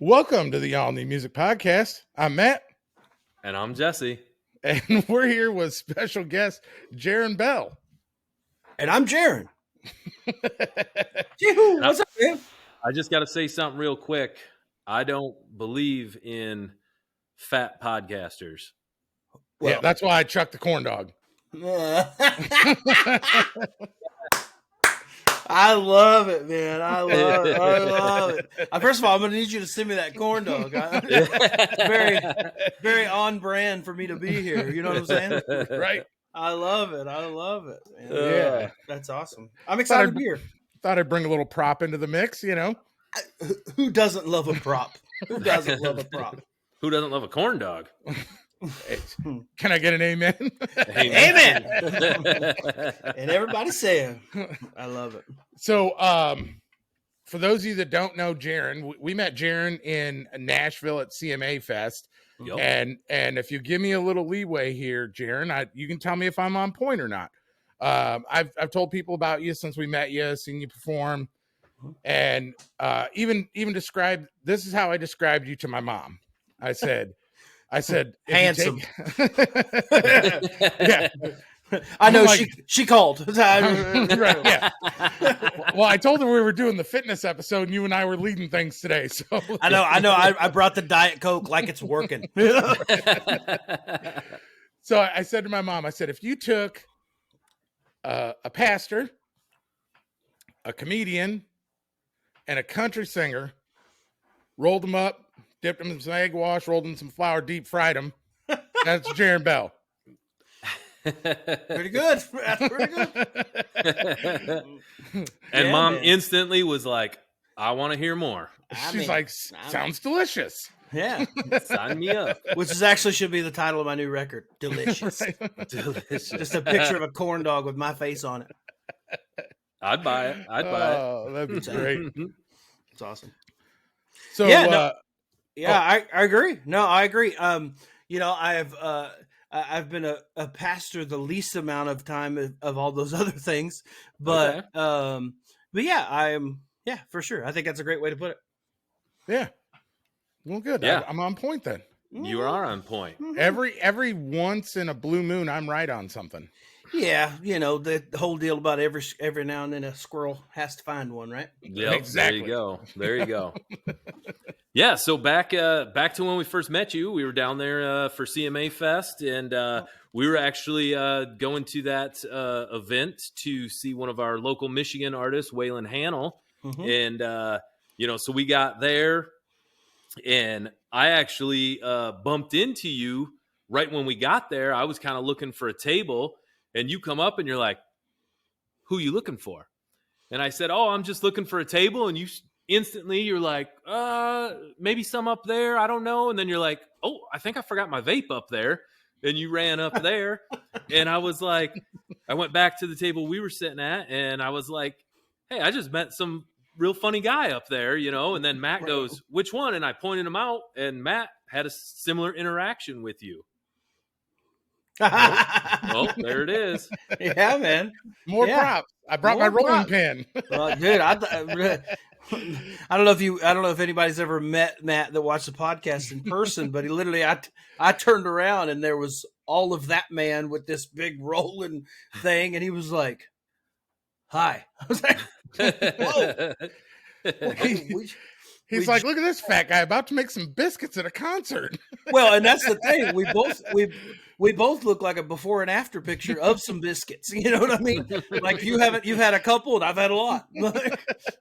Welcome to the All New Music Podcast. I'm Matt. And I'm Jesse. And we're here with special guest Jaron Bell. And I'm Jaron. What's up, man? I just got to say something real quick. I don't believe in fat podcasters. Well, yeah, that's why I chucked the corn dog. I love it, man. I love it. First of all, I'm going to need you to send me that corn dog. Very, very on brand for me to be here. You know what I'm saying? Right. I love it. Man. Yeah. That's awesome. I'm excited to be here. Thought I'd bring a little prop into the mix, you know. Who doesn't love a prop? Who doesn't love a prop? Who doesn't love a corn dog? Can I get an amen? Amen. And everybody saying, I love it. So, for those of you that don't know Jaron, we met Jaron in Nashville at CMA Fest. Yep. And if you give me a little leeway here, Jaron, you can tell me if I'm on point or not. I've told people about you since we met you, seen you perform, and even described. This is how I described you to my mom. I said, handsome. Yeah. I know, like, she called. Right, yeah. Well, I told her we were doing the fitness episode, and you and I were leading things today. So I know. I brought the Diet Coke like it's working. So I said to my mom, I said, if you took a pastor, a comedian, and a country singer, rolled them up, dipped them in some egg wash, rolled in some flour, deep fried them, that's Jaron Bell. Pretty good. That's pretty good. And Mom instantly was like, I want to hear more. She's like, sounds delicious. Yeah. Sign me up. Which actually should be the title of my new record. Delicious. Right. Delicious. Just a picture of a corn dog with my face on it. I'd buy it. Oh, that'd be great. It's awesome. So, I agree. No, I agree. I've been a pastor the least amount of time of all those other things, but for sure. I think that's a great way to put it. Yeah. Well, good. Yeah. I'm on point then. You are on point. Every once in a blue moon, I'm right on something. Yeah, the whole deal about every now and then a squirrel has to find one, right? Yeah, exactly. There you go. Yeah, so back to when we first met you, we were down there for CMA Fest, and we were actually going to that event to see one of our local Michigan artists, Waylon Hannell, and so we got there, and I actually bumped into you right when we got there. I was kind of looking for a table. And you come up and you're like, who you looking for? And I said, oh, I'm just looking for a table. And you're like, maybe some up there. I don't know. And then you're like, oh, I think I forgot my vape up there. And you ran up there. And I was like, I went back to the table we were sitting at. And I was like, hey, I just met some real funny guy up there, And then Matt goes, which one? And I pointed him out. And Matt had a similar interaction with you. Oh, there it is. Yeah, man. More props. I brought my rolling pin. Dude, I don't know if anybody's ever met Matt that watched the podcast in person, but he literally, I turned around and there was all of that man with this big rolling thing, and he was like, "Hi." I was like, "Whoa." He's like, look at this fat guy about to make some biscuits at a concert. Well, and that's the thing. We both look like a before and after picture of some biscuits. You know what I mean? Like you've had a couple and I've had a lot.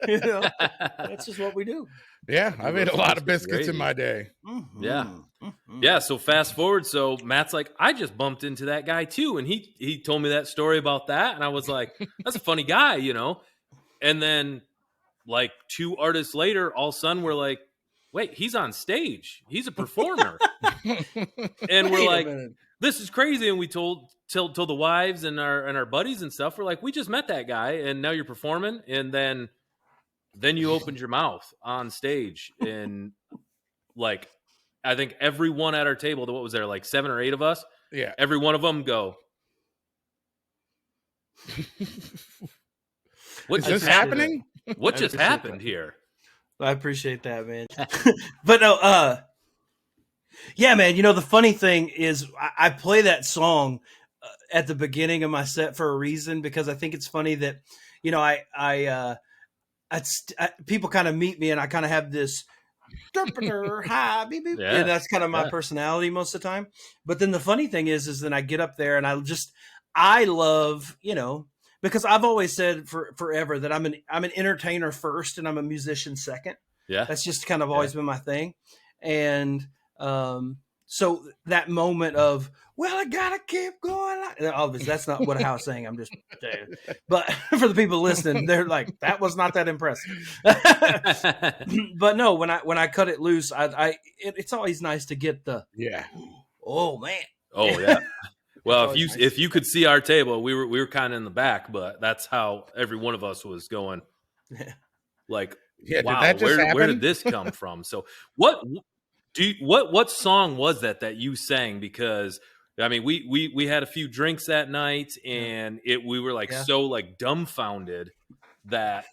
That's just what we do. Yeah, I've ate a lot of biscuits in my day. Mm-hmm. Yeah. Mm-hmm. Yeah. So fast forward. So Matt's like, I just bumped into that guy too. And he told me that story about that. And I was like, that's a funny guy, And then like 2 artists later, all of a sudden we're like, wait, he's on stage. He's a performer. And we're like, this is crazy. And we told the wives and our buddies and stuff. We're like, we just met that guy and now you're performing. And then you opened your mouth on stage. And like, I think everyone at our table, what was there, like 7 or 8 of us? Yeah. Every one of them go, What is this happening? What just happened here? I appreciate that, man. But no, yeah, man. You know, the funny thing is, I play that song at the beginning of my set for a reason, because I think it's funny that, you know, people kind of meet me and I kind of have this high, beep, beep, Yeah, and that's kind of my yeah. personality most of the time. But then the funny thing is then I get up there and I love, you know, because I've always said forever that I'm an entertainer first and I'm a musician second. Yeah. That's just kind of always been my thing. And so that moment of, well, I gotta keep going. Obviously, that's not what I was saying. I'm just saying. But for the people listening, they're like, that was not that impressive. But no, when I cut it loose, it's always nice to get the oh man. Oh yeah. Well, Nice. if you could see our table, we were kind of in the back, but that's how every one of us was going. Like, wow, did that just where happen? did this come from? So what song was that you sang? Because I mean, we had a few drinks that night, and we were like so like dumbfounded that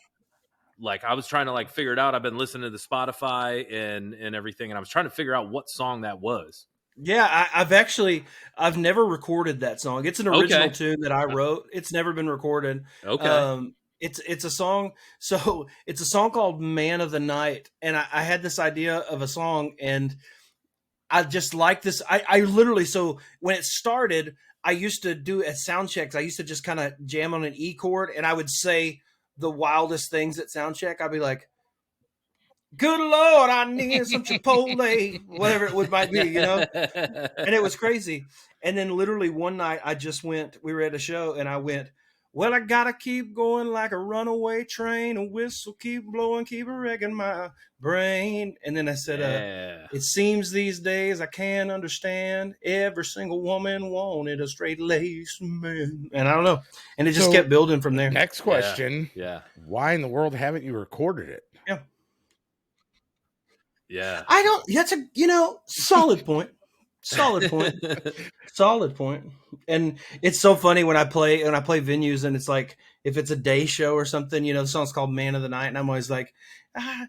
like I was trying to like figure it out. I've been listening to the Spotify and everything, and I was trying to figure out what song that was. Yeah, I've never recorded that song. It's an original tune that I wrote. It's never been recorded. Okay. It's a song. So it's a song called "Man of the Night," and I had this idea of a song, and I just like this. I literally, so when it started, I used to do at sound checks. I used to just kind of jam on an E chord, and I would say the wildest things at sound check. I'd be like, good Lord, I need some Chipotle, whatever it might be, you know? And it was crazy. And then literally one night we were at a show and I went, well, I gotta keep going like a runaway train, a whistle keep blowing, keep wrecking my brain. And then I said, it seems these days I can't understand every single woman wanted a straight-laced man. And I don't know. And it just kept building from there. Next question. Yeah. Why in the world haven't you recorded it? Yeah. Yeah. That's a, solid point. Solid point. And it's so funny when I play venues and it's like, if it's a day show or something, the song's called Man of the Night. And I'm always like, I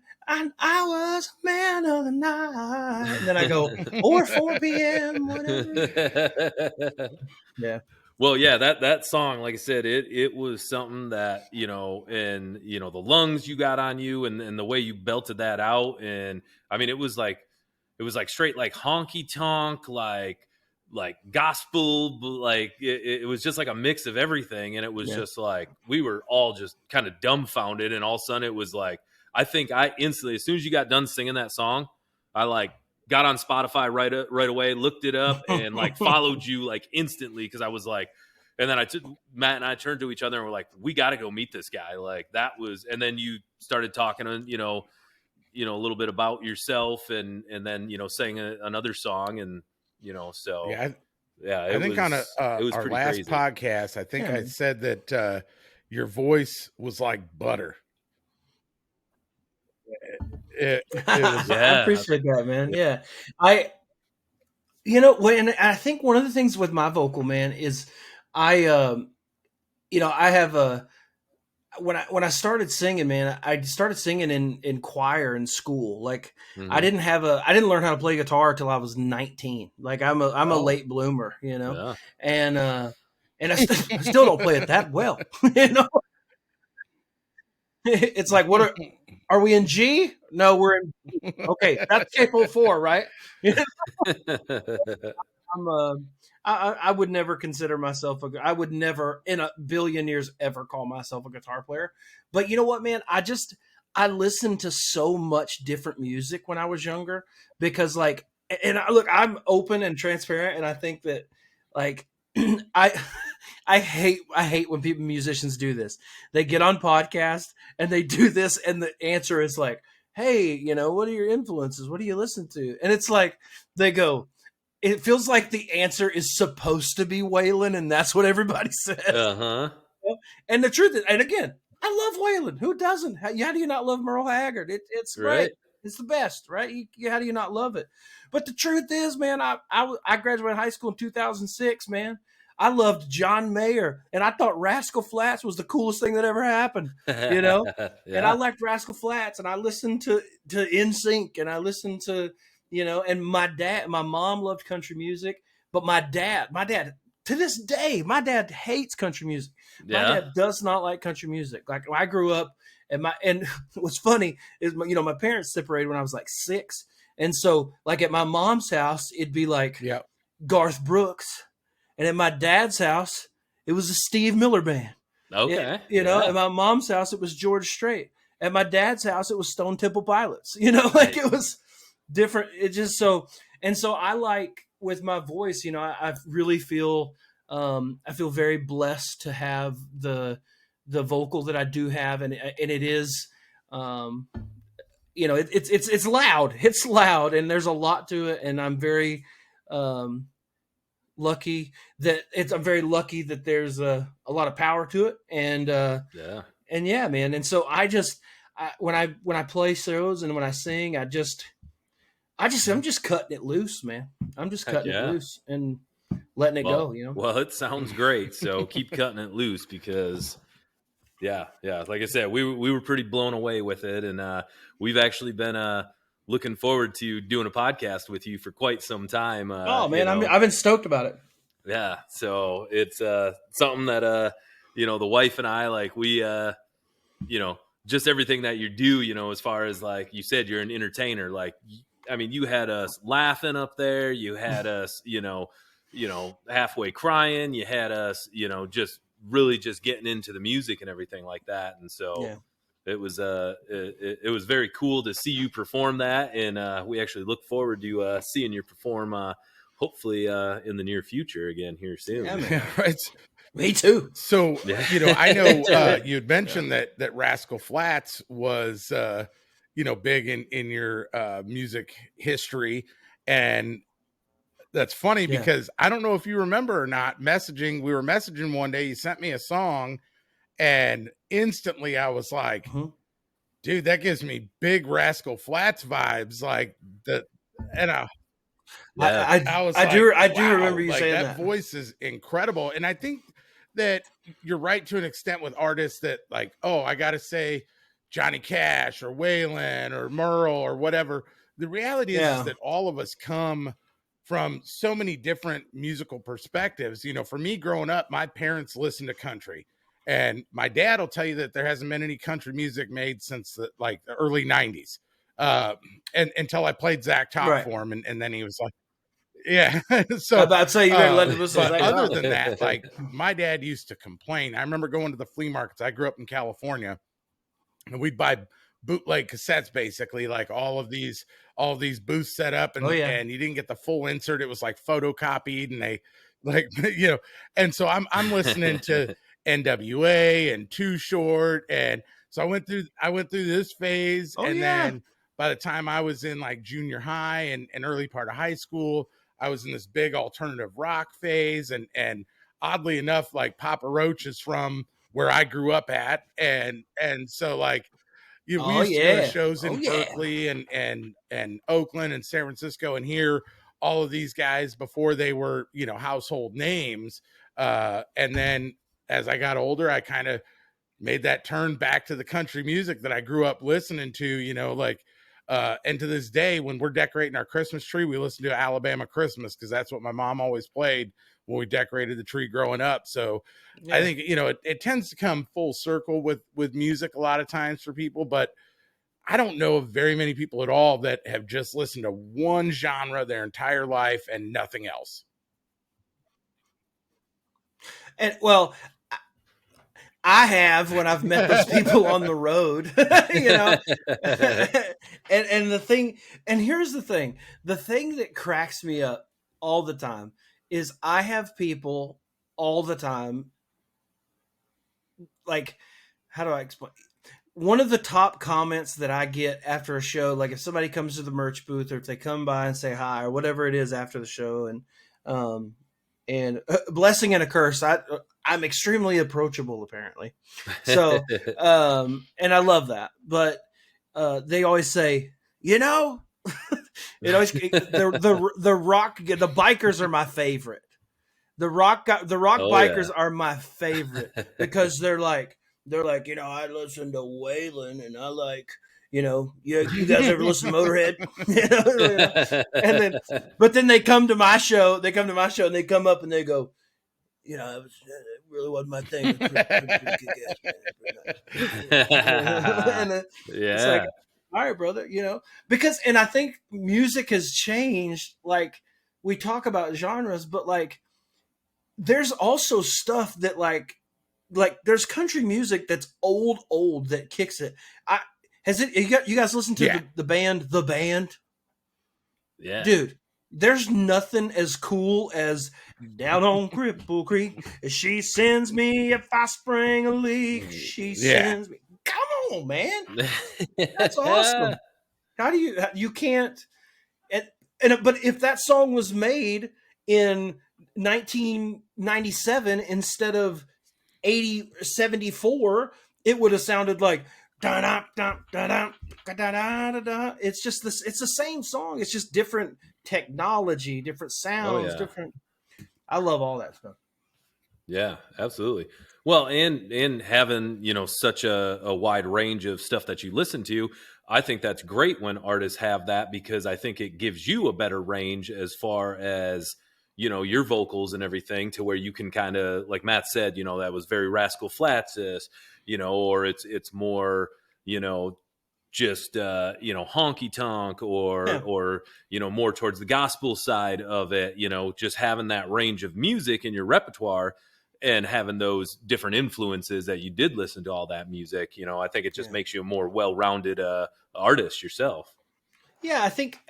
was man of the night. And then I go, or 4 p.m., whatever. Yeah. Well, yeah, that song, like I said, it was something that, and, the lungs you got on you and the way you belted that out. And I mean, it was like straight, like honky tonk, like gospel, like it was just like a mix of everything. And it was just like, we were all just kind of dumbfounded. And all of a sudden it was like, I think I instantly, as soon as you got done singing that song, I like got on Spotify right away, looked it up, and like followed you like instantly, because I was like, and then Matt and I turned to each other and we're like, we got to go meet this guy. Like that was, and then you started talking, a little bit about yourself, and then sang another song, and so I it think was, on our last crazy. podcast, I think I said that your voice was like butter. It was, I appreciate that, man. Yeah. And I think one of the things with my vocal, man, is I have when I started singing, man, I started singing in choir in school. Like I didn't learn how to play guitar till I was 19. Like I'm a late bloomer, and I still don't play it that well, It's like, are we in G? No, we're in G. Okay, that's capo 4, right? I would never consider myself I would never in a billion years ever call myself a guitar player. But you know what, man? I listened to so much different music when I was younger, because like, I'm open and transparent, and I think that like I hate when musicians do this. They get on podcasts and they do this, and the answer is like, hey, what are your influences? What do you listen to? And it's like, they go, it feels like the answer is supposed to be Waylon, and that's what everybody says. Uh-huh. And the truth is, and again, I love Waylon. Who doesn't? How do you not love Merle Haggard? It's great. Right. It's the best, right? How do you not love it? But the truth is, man, I graduated high school in 2006, man. I loved John Mayer, and I thought Rascal Flatts was the coolest thing that ever happened. And I liked Rascal Flatts, and I listened to NSYNC, and I listened to, and my mom loved country music, but my dad, to this day, my dad hates country music. My dad does not like country music. Like, I grew up, and what's funny is, my parents separated when I was like 6. And so, like, at my mom's house, it'd be like Garth Brooks. And at my dad's house, it was a Steve Miller Band. Okay. At my mom's house, it was George Strait. At my dad's house, it was Stone Temple Pilots. Like, it was different. It just so I like, with my voice, I really feel, I feel very blessed to have the vocal that I do have. And it is, it's loud. It's loud, and there's a lot to it. And I'm very, lucky that there's a lot of power to it. And man. And so when I play shows and when I sing, I'm just cutting it loose, man. I'm just cutting it loose and letting it go, Well, it sounds great. So keep cutting it loose, because like I said, we were pretty blown away with it. And we've actually been looking forward to doing a podcast with you for quite some time. I've been stoked about it. Yeah. So it's something that, the wife and I, like, we, just everything that you do, as far as, like you said, you're an entertainer. Like, I mean, you had us laughing up there. You had us, halfway crying. You had us, just really just getting into the music and everything like that. And so it was it was very cool to see you perform that. And we actually look forward to seeing you perform hopefully in the near future again here soon. Yeah, Right. Me too. So, I know you had mentioned that Rascal Flatts was, big in your music history. And that's funny because I don't know if you remember or not, we were messaging one day, you sent me a song, and instantly I was like, dude, that gives me big Rascal Flatts vibes. Like I do remember you saying that. Voice is incredible. And I think that you're right to an extent with artists that, like, I got to say Johnny Cash or Waylon or Merle or whatever. The reality is that all of us come from so many different musical perspectives. For me growing up, my parents listened to country, and my dad will tell you that there hasn't been any country music made since the early 90s. And until I played Zach Top for him. And then he was like, so I'd say you better let him listen to Zach other Top. than that, like, my dad used to complain. I remember going to the flea markets. I grew up in California, and we'd buy bootleg cassettes, basically, like all of these booths set up, and and you didn't get the full insert. It was like photocopied, and they and so I'm listening to NWA and Too Short, and so I went through this phase. Then by the time I was in like junior high and early part of high school, I was in this big alternative rock phase, and oddly enough, like Papa Roach is from where I grew up at, and so like we used to go to shows in Berkeley and Oakland and San Francisco and hear all of these guys before they were household names, and then as I got older, I kind of made that turn back to the country music that I grew up listening to, and to this day, when we're decorating our Christmas tree, we listen to Alabama Christmas, because that's what my mom always played when we decorated the tree growing up. So I think, it tends to come full circle with music a lot of times for people, but I don't know of very many people at all that have just listened to one genre their entire life and nothing else. And I have, when I've met those people on the road, and here's the thing that cracks me up all the time is I have people all the time, like, how do I explain? One of the top comments that I get after a show, like if somebody comes to the merch booth or if they come by and say hi or whatever it is after the show, and blessing and a curse, I'm extremely approachable, apparently. So, and I love that. But they always say, it always the bikers are my favorite. The rock bikers yeah. are my favorite because they're like, I listen to Waylon and I like, you guys ever listen to Motorhead? But then they come to my show, and they come up and they go, it really wasn't my thing. Pretty kick-ass, man. And it's like, all right, brother, because, and I think music has changed. Like, we talk about genres, but like, there's also stuff that like there's country music that's old that kicks it. You guys listen to the band The Band? Yeah. Dude, there's nothing as cool as Down on Cripple Creek. She sends me if I spring a leak. She sends me. Come on, man. That's awesome. How do you can't, but if that song was made in 1997 instead of 74, it would have sounded like da da da da da. It's just this. It's the same song. It's just different technology, different sounds, different. I love all that stuff. Yeah, absolutely. Well, and having such a wide range of stuff that you listen to, I think that's great when artists have that, because I think it gives you a better range as far as your vocals and everything, to where you can kind of, like Matt said, that was very Rascal Flatts, or it's more just honky tonk, or more towards the gospel side of it. Just having that range of music in your repertoire and having those different influences that you did listen to all that music, I think it just makes you a more well-rounded artist yourself. Yeah, I think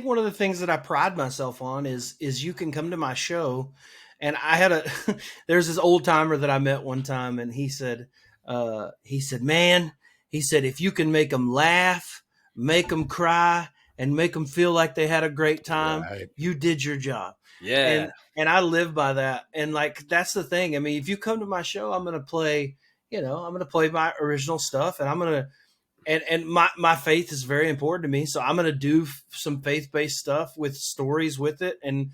one of the things that I pride myself on is you can come to my show, and I had there's this old timer that I met one time, and he said, man, if you can make them laugh, make them cry, and make them feel like they had a great time, you did your job. Yeah. And I live by that. And like, that's the thing. I mean, if you come to my show, I'm going to play, my original stuff, and I'm going to, and my faith is very important to me. So I'm going to do some faith-based stuff with stories with it. And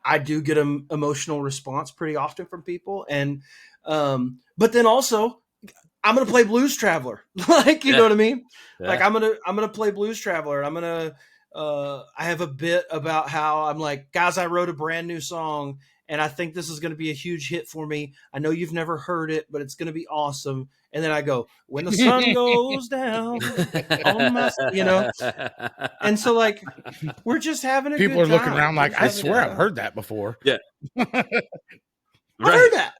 I do get an emotional response pretty often from people. And, but then also I'm going to play Blues Traveler. Like, you know what I mean? Yeah. Like I'm going to play Blues Traveler. I'm going to, I have a bit about how I'm like, guys, I wrote a brand new song and I think this is going to be a huge hit for me. I know you've never heard it, but it's going to be awesome. And then I go, when the sun goes down on my, and so like, we're just having a people good are time. looking around like, I swear I've heard that before. Yeah. I've heard that.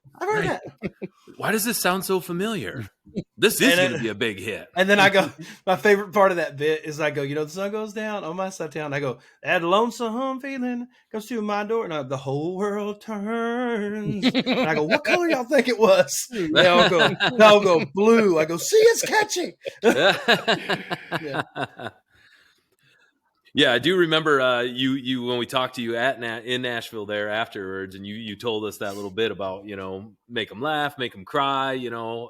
Why does this sound so familiar? This is going to be a big hit. And then I go, my favorite part of that bit is I go, the sun goes down on my side of town. I go, that lonesome feeling comes to my door, and the whole world turns. And I go, what color y'all think it was? I'll go blue. I go, see, it's catchy. Yeah. Yeah, I do remember you when we talked to you in Nashville there afterwards, and you told us that little bit about make them laugh, make them cry,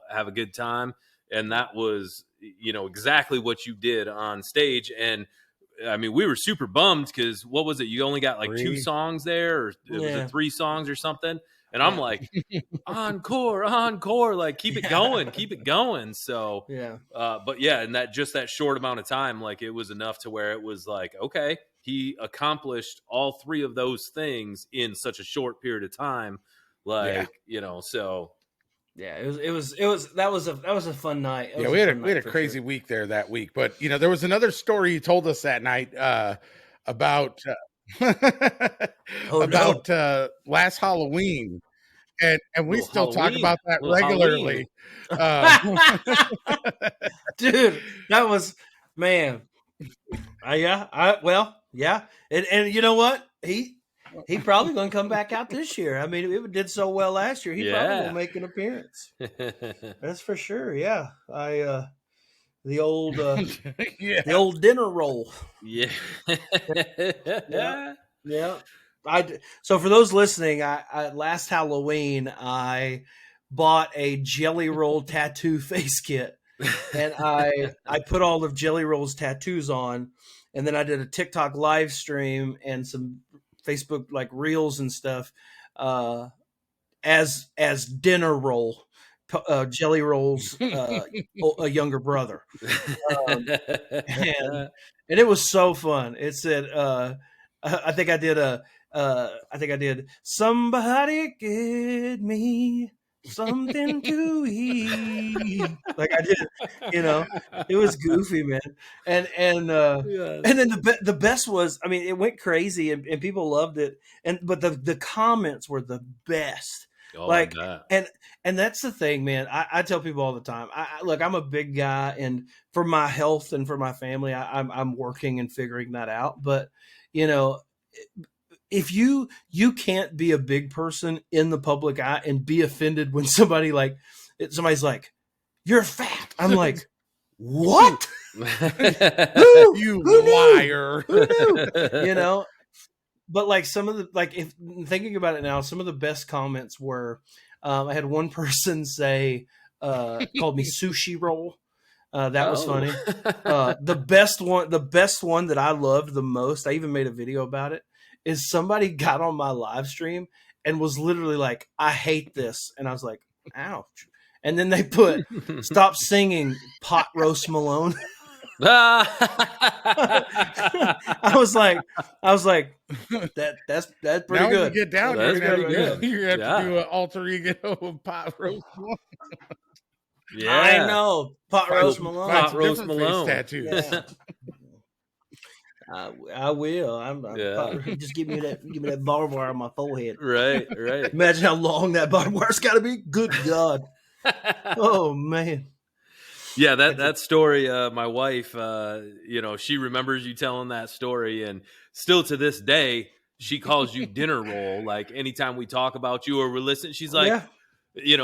have a good time, and that was exactly what you did on stage. And I mean, we were super bummed because what was it? You only got like 2 songs there, or was it 3 songs or something? And I'm like, encore, like keep it going. So but yeah, and that short amount of time, like it was enough to where it was like, okay, he accomplished all 3 of those things in such a short period of time, like so. Yeah, it was that was a fun night. We had a crazy week there that week, but there was another story you told us that night about last Halloween, and we still talk about that regularly. Dude, that was, man. And you know what? He probably going to come back out this year. I mean, it did so well last year. He probably will make an appearance. That's for sure. Yeah, the old the old dinner roll. Yeah. Yeah. So for those listening, I last Halloween I bought a Jelly Roll tattoo face kit, and I put all of Jelly Roll's tattoos on, and then I did a TikTok live stream and some Facebook like reels and stuff as dinner roll, Jelly Roll's a younger brother, and it was so fun. It said, I think I did somebody get me something to eat. Like I did, it was goofy, man. And Yes. and then the best was, I mean, it went crazy and people loved it. But the comments were the best. Oh, Like, I bet. and that's the thing, man. I tell people all the time. Look, I'm a big guy, and for my health and for my family, I'm working and figuring that out. But if you can't be a big person in the public eye and be offended when somebody's like, "You're fat," I'm like, "What? You liar!" Who knew? But like some of the, like, if thinking about it now, some of the best comments were, I had one person say, called me sushi roll. That was funny. The best one that I loved the most, I even made a video about it, is somebody got on my live stream and was literally like, "I hate this." And I was like, "Ouch." And then they put, "Stop singing Pot Roast Malone." I was like, that's pretty Now good. when you get down, That's you're gonna pretty have, good. you're gonna have to do an alter ego of pot roast. Yeah. I know, Pot Roast Find Malone. Pot some Roast different Malone. face tattoos. Yeah. I will. I'm Yeah. just give me that barbed wire on my forehead. Right. Imagine how long that barbed wire's got to be. Good God. Oh man. Yeah, that story, my wife, she remembers you telling that story, and still to this day, she calls you dinner roll. Like anytime we talk about you or we're listening, she's like, Yeah.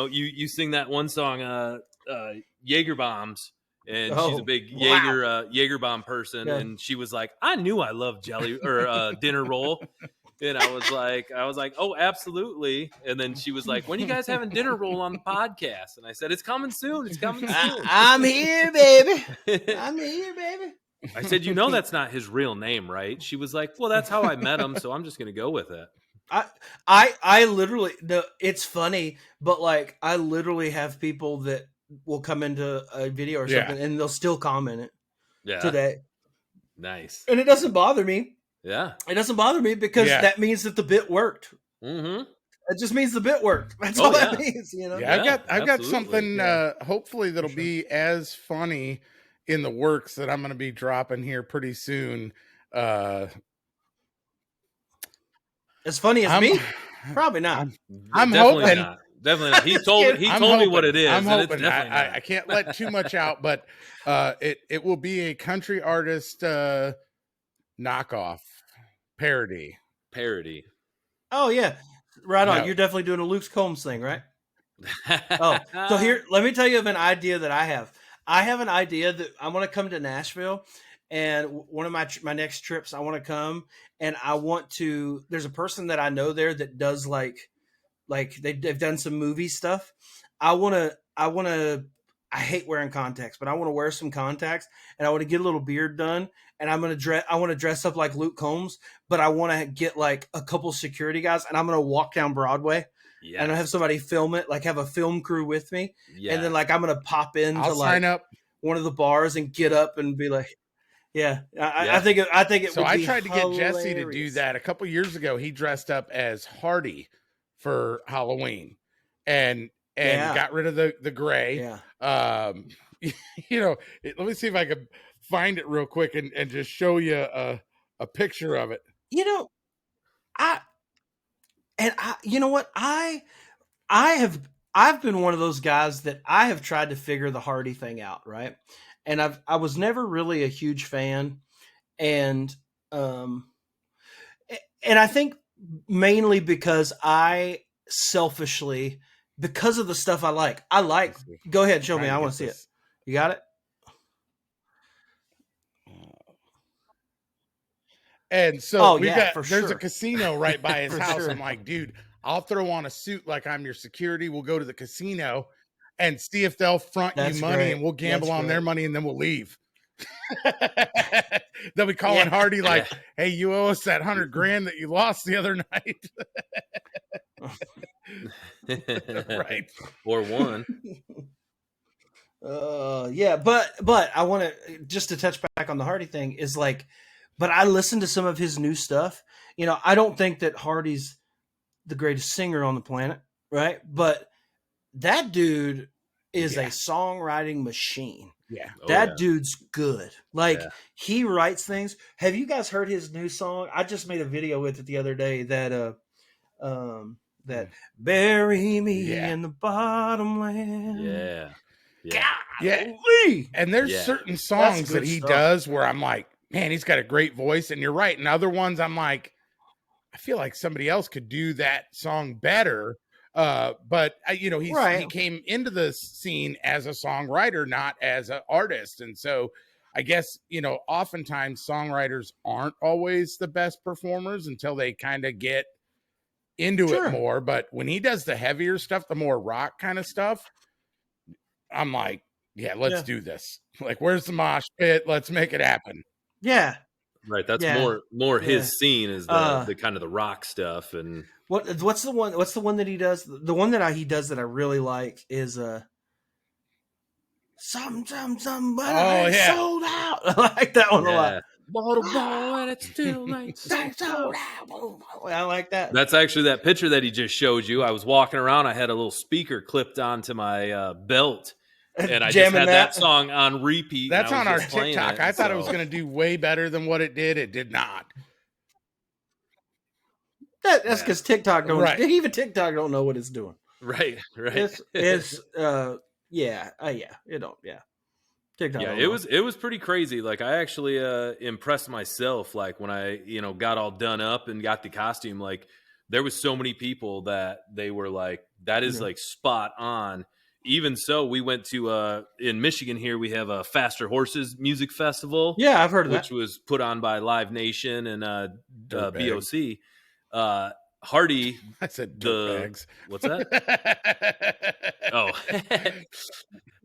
you sing that one song, Jaeger Bombs, and she's a Oh, big wow. Jaeger Bomb person, Yeah. and she was like, I knew I loved jelly or dinner roll. And I was like, oh, absolutely. And then she was like, when are you guys having dinner roll on the podcast? And I said, it's coming soon. It's coming soon. I'm here, baby. I'm here, baby. I said, that's not his real name, right? She was like, well, that's how I met him, so I'm just going to go with it. I literally, it's funny, but like I literally have people that will come into a video or something and they'll still comment it today. Nice. And it doesn't bother me. Yeah. It doesn't bother me because that means that the bit worked. Mm-hmm. It just means the bit worked. That's all that means, Yeah, I've got something hopefully that'll be as funny in the works that I'm going to be dropping here pretty soon. As funny as me? Probably not. I'm definitely hoping. Not. Definitely not. He told me what it is. I'm hoping. It's definitely I can't let too much out, but it will be a country artist knockoff parody. Oh yeah, right on. No. You're definitely doing a Luke Combs thing, right? Oh, so here, let me tell you of an idea that I have. I have an idea that I want to come to Nashville, and one of my next trips, I want to come, and I want to. There's a person that I know there that does like they've done some movie stuff. I want to. I hate wearing contacts, but I want to wear some contacts, and I want to get a little beard done, and I want to dress up like Luke Combs, but I want to get like a couple security guys, and I'm going to walk down Broadway. Yes. And I have somebody film it, like have a film crew with me. Yes. And then like I'm going to pop into sign up one of the bars and get up and be like, I think it so would be I tried hilarious. to get Jesse to do that a couple years ago. He dressed up as Hardy for Halloween and got rid of the gray. Yeah. Let me see if I can find it real quick and just show you a picture of it. I've been one of those guys that I have tried to figure the Hardy thing out, right? And I was never really a huge fan, and I think mainly because I selfishly, because of the stuff I like. Go ahead, show me. I want to see it. You got it? And so there's sure. a casino right by his house. Sure. I'm like, dude, I'll throw on a suit like I'm your security. We'll go to the casino and see if they'll front you money, and we'll gamble on their money, and then we'll leave. They'll be calling Hardy like, hey, you owe us that $100,000 that you lost the other night. Right. Or one. Yeah, but I want to just to touch back on the Hardy thing is like, but I listened to some of his new stuff. You know, I don't think that Hardy's the greatest singer on the planet, right? But that dude is a songwriting machine. Yeah. That dude's good. Like, Yeah. he writes things. Have you guys heard his new song? I just made a video with it the other day that that bury me in the bottomland. Yeah. Yeah. And there's certain songs that he does where I'm like, man, he's got a great voice. And you're right. And other ones I'm like, I feel like somebody else could do that song better. But you know, he came into the scene as a songwriter, not as an artist. And so I guess, you know, oftentimes songwriters aren't always the best performers until they kind of get into it more. But when he does the heavier stuff, the more rock kind of stuff, I'm like, yeah, let's do this. Like, where's the mosh pit? Let's make it happen. Yeah. Right. That's more his scene is the kind of the rock stuff. And what's the one that he does? The one that he does that I really like is somebody sold out. I like that one a lot. Bottle ball and it's still like sold out. I like that. That's actually that picture that he just showed you. I was walking around. I had a little speaker clipped onto my belt. And I just had that song on repeat. That's on our TikTok. I thought it was going to do way better than what it did. It did not. That's because TikTok don't. Even TikTok don't know what it's doing. Right. It's it don't. Yeah. TikTok. Yeah, it was pretty crazy. Like, I actually impressed myself. Like, when I got all done up and got the costume. Like, there was so many people that they were like, that is like spot on. Even so, we went to in Michigan here. We have a Faster Horses Music Festival. Yeah, I've heard of that. Which was put on by Live Nation and BOC. Hardy. I said dirtbags. What's that? Oh,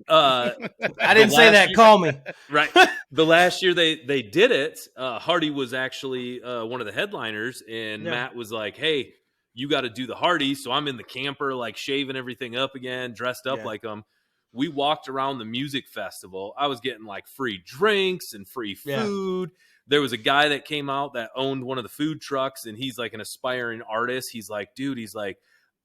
I didn't say that. Call me. Right. The last year they did it. Hardy was actually one of the headliners, and Matt was like, "Hey, you got to do the Hardy." So I'm in the camper, like shaving everything up again, dressed up like them. We walked around the music festival. I was getting like free drinks and free food. There was a guy that came out that owned one of the food trucks, and he's like an aspiring artist. He's like, dude,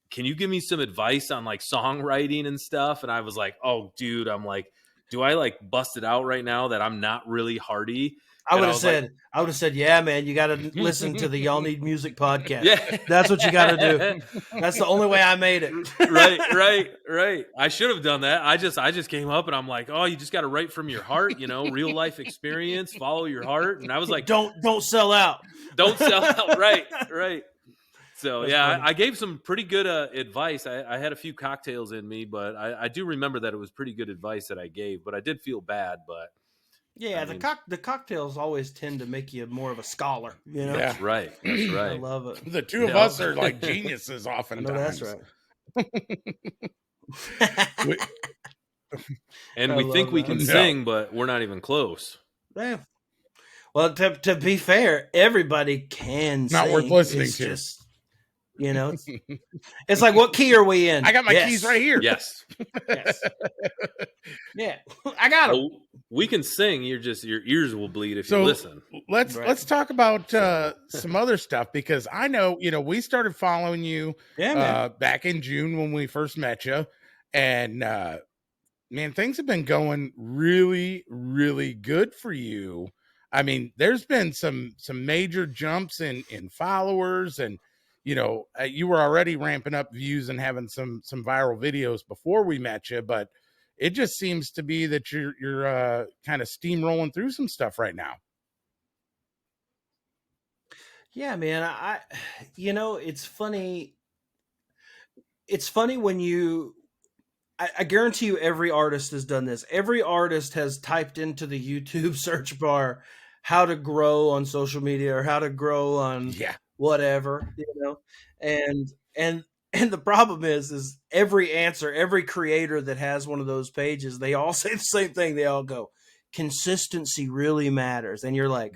can you give me some advice on like songwriting and stuff? And I was like, oh, dude, I'm like, do I like bust it out right now that I'm not really Hardy? I would have said, yeah, man, you got to listen to the Y'all Need Music podcast. Yeah. That's what you got to do. That's the only way I made it. Right. I should have done that. I just came up and I'm like, oh, you just got to write from your heart, real life experience, follow your heart. And I was like, don't sell out. Don't sell out. Right. So, funny. I gave some pretty good advice. I had a few cocktails in me, but I do remember that it was pretty good advice that I gave, but I did feel bad, but. Yeah, the cocktails always tend to make you more of a scholar, Yeah. That's right. I love it. The two of us are like geniuses oftentimes. That's right. We think we can sing, but we're not even close. Yeah. Well, to be fair, everybody can sing. Not worth listening to. Just, it's like, what key are we in? I got my keys right here. Yes. Yeah, I got them. Well, we can sing. Your ears will bleed if you listen. Let's talk about some other stuff, because I know, we started following you back in June when we first met you, and man, things have been going really, really good for you. I mean, there's been some major jumps in followers, and you were already ramping up views and having some viral videos before we met you, but it just seems to be that you're kind of steamrolling through some stuff right now. Yeah, man. It's funny. It's funny when I guarantee you every artist has done this. Every artist has typed into the YouTube search bar how to grow on social media or how to grow on whatever, and the problem is every creator that has one of those pages, they all say the same thing. They all go, consistency really matters. And you're like,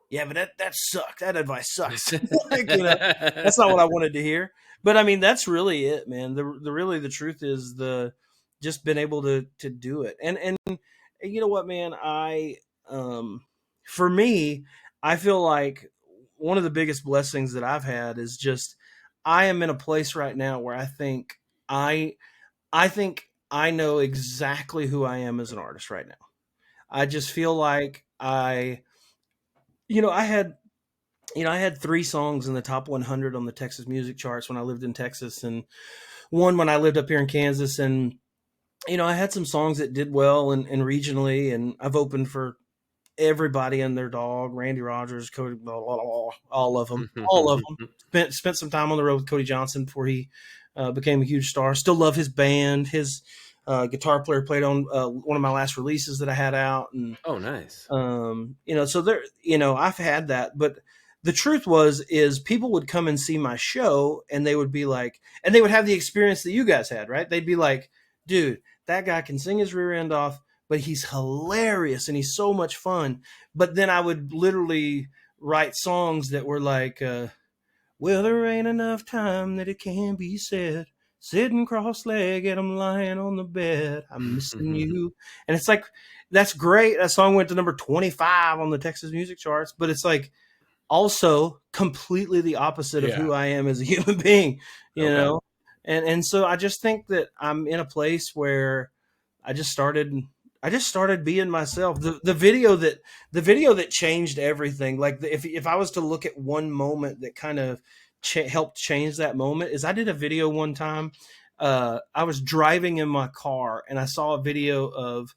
yeah, but that sucks. That advice sucks. That's not what I wanted to hear. But I mean, that's really it, man. The truth is just been able to do it. And you know what, man, for me, I feel like one of the biggest blessings that I've had is just I am in a place right now where I I think I know exactly who I am as an artist right now. I just feel like you know, I had I had 3 songs in the top 100 on the Texas music charts when I lived in Texas, and one when I lived up here in Kansas. And I had some songs that did well and regionally, and I've opened for everybody and their dog, Randy Rogers, Cody, blah, blah, blah, all of them, all of them. Spent some time on the road with Cody Johnson before he became a huge star. Still love his band. His guitar player played on one of my last releases that I had out, and Oh, nice. so there, I've had that. But the truth is people would come and see my show, and they would be like, and they would have the experience that you guys had, right? They'd be like, dude, that guy can sing his rear end off, but he's hilarious and he's so much fun. But then I would literally write songs that were like, well, there ain't enough time that it can be said. Sitting cross-legged, I'm lying on the bed. I'm missing you. And it's like, that's great. That song went to number 25 on the Texas music charts, but it's like also completely the opposite of who I am as a human being, you know? And so I just think that I'm in a place where I just started being myself. The video that changed everything, like if I was to look at one moment that kind of helped change that moment, is I did a video one time. I was driving in my car and I saw a video of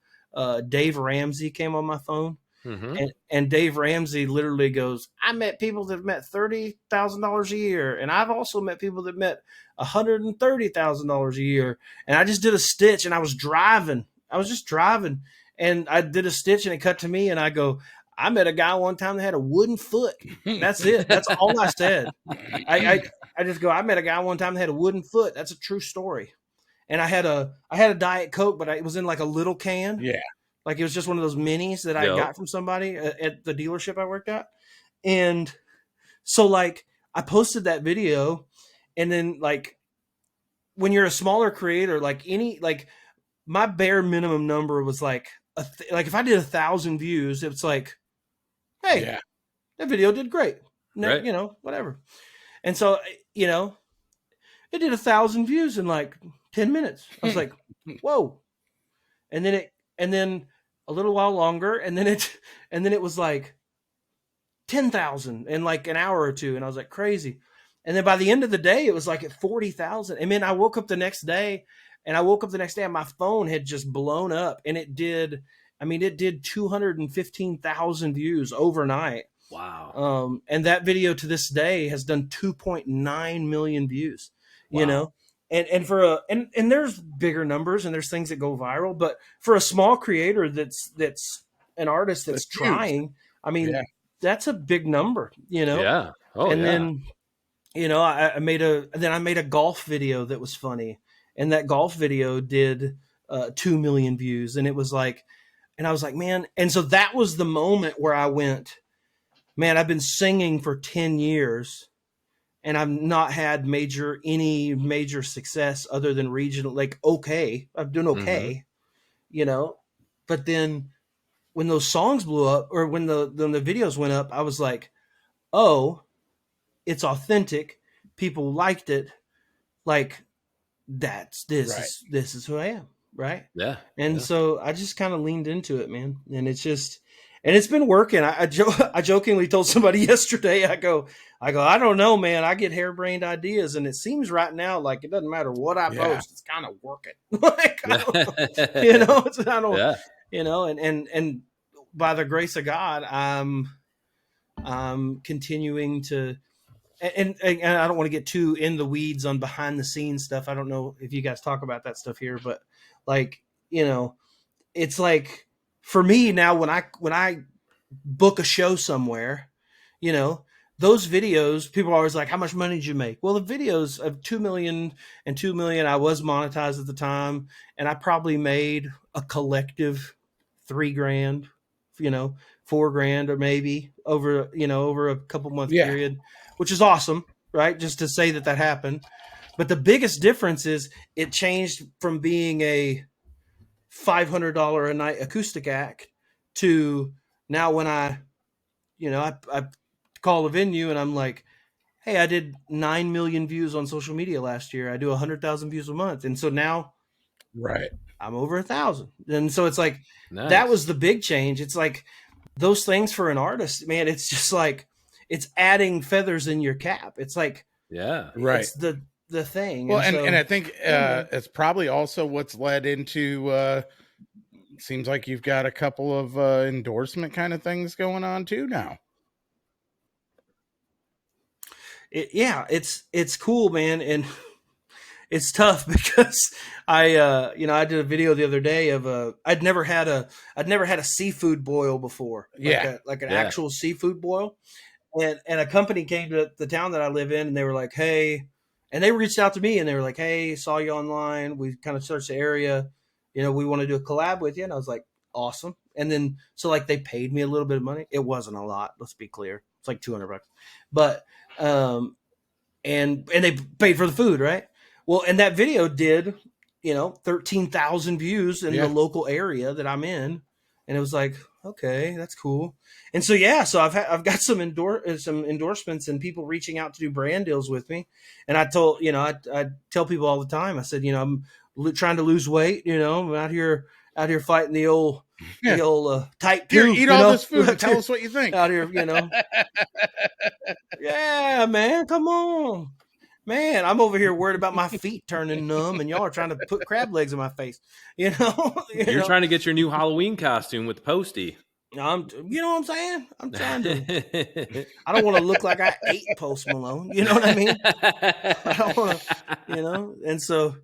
Dave Ramsey came on my phone. And Dave Ramsey literally goes, I met people that have met $30,000 a year, and I've also met people that met $130,000 a year. And I just did a stitch, and I was just driving, and I did a stitch, and it cut to me, and I go, I met a guy one time that had a wooden foot. That's it. That's all I said. I just go, I met a guy one time that had a wooden foot. That's a true story. And I had a Diet Coke, but it was in like a little can. Yeah. Like it was just one of those minis that I got from somebody at the dealership I worked at. And so like I posted that video, and then like when you're a smaller creator, like my bare minimum number was like like if I did 1,000 views, it's like, hey, that video did great. Right. Whatever. And so, it did 1,000 views in like 10 minutes. I was like, whoa. And then a little while longer, and then it was like 10,000 in like an hour or two, and I was like, crazy. And then by the end of the day, it was like at 40,000. And then I woke up the next day, and my phone had just blown up, and it did 215,000 views overnight. Wow. And that video to this day has done 2.9 million views. Wow. And for and there's bigger numbers and there's things that go viral, but for a small creator that's an artist that's trying, I mean, that's a big number, Yeah. Oh, and yeah. then, I made a golf video that was funny, and that golf video did 2 million views, and it was like, and I was like, man, and so that was the moment where I went, man, I've been singing for 10 years. And I've not had any major success other than regional, like, okay, I'm doing okay, but then when those songs blew up, or when the videos went up, I was like, oh, it's authentic. People liked it. Like this is who I am. Right. Yeah. And so I just kind of leaned into it, man. And it's been working. I jokingly told somebody yesterday, I go, I don't know, man. I get harebrained ideas, and it seems right now like it doesn't matter what I post, it's kind of working. Like, and by the grace of God, I'm continuing to, and I don't want to get too in the weeds on behind the scenes stuff. I don't know if you guys talk about that stuff here, but like, it's like for me now, when I book a show somewhere, those videos, people are always like, how much money did you make? Well, the videos of 2 million and 2 million, I was monetized at the time, and I probably made a collective $3,000, $4,000, or maybe over a couple month period, which is awesome. right? Just to say that happened. But the biggest difference is it changed from being a $500 a night acoustic act to now when I call a venue and I'm like, hey, I did 9 million views on social media last year. I do 100,000 views a month. And so now Right. I'm over 1,000. And so it's like, Nice. that was the big change. It's like those things for an artist, man, it's just like, it's adding feathers in your cap. It's like, Yeah. Right. it's the thing. Well, and, and I think it's probably also what's led into, seems like you've got a couple of endorsement kind of things going on too now. It's cool, man. And it's tough because I did a video the other day of I'd never had a seafood boil before. Like an actual seafood boil. And a company came to the town that I live in and they were like, hey, and they reached out to me and they were like, hey, saw you online. We kind of searched the area. We want to do a collab with you. And I was like, awesome. And then, so like they paid me a little bit of money. It wasn't a lot. Let's be clear. It's like $200, but, and they paid for the food. Right. Well, and that video did, 13,000 views in the local area that I'm in. And it was like, okay, that's cool. And so, so I've got some endorsements and people reaching out to do brand deals with me. And I told, I tell people all the time, I said, I'm trying to lose weight, I'm out here fighting the old tight Here, poop, eat all this food and tell us what you think. Out here, yeah, man, come on. Man, I'm over here worried about my feet turning numb, and y'all are trying to put crab legs in my face. You're trying to get your new Halloween costume with Posty. You know what I'm saying? I'm trying to. I don't want to look like I ate Post Malone. You know what I mean? I don't want to. And so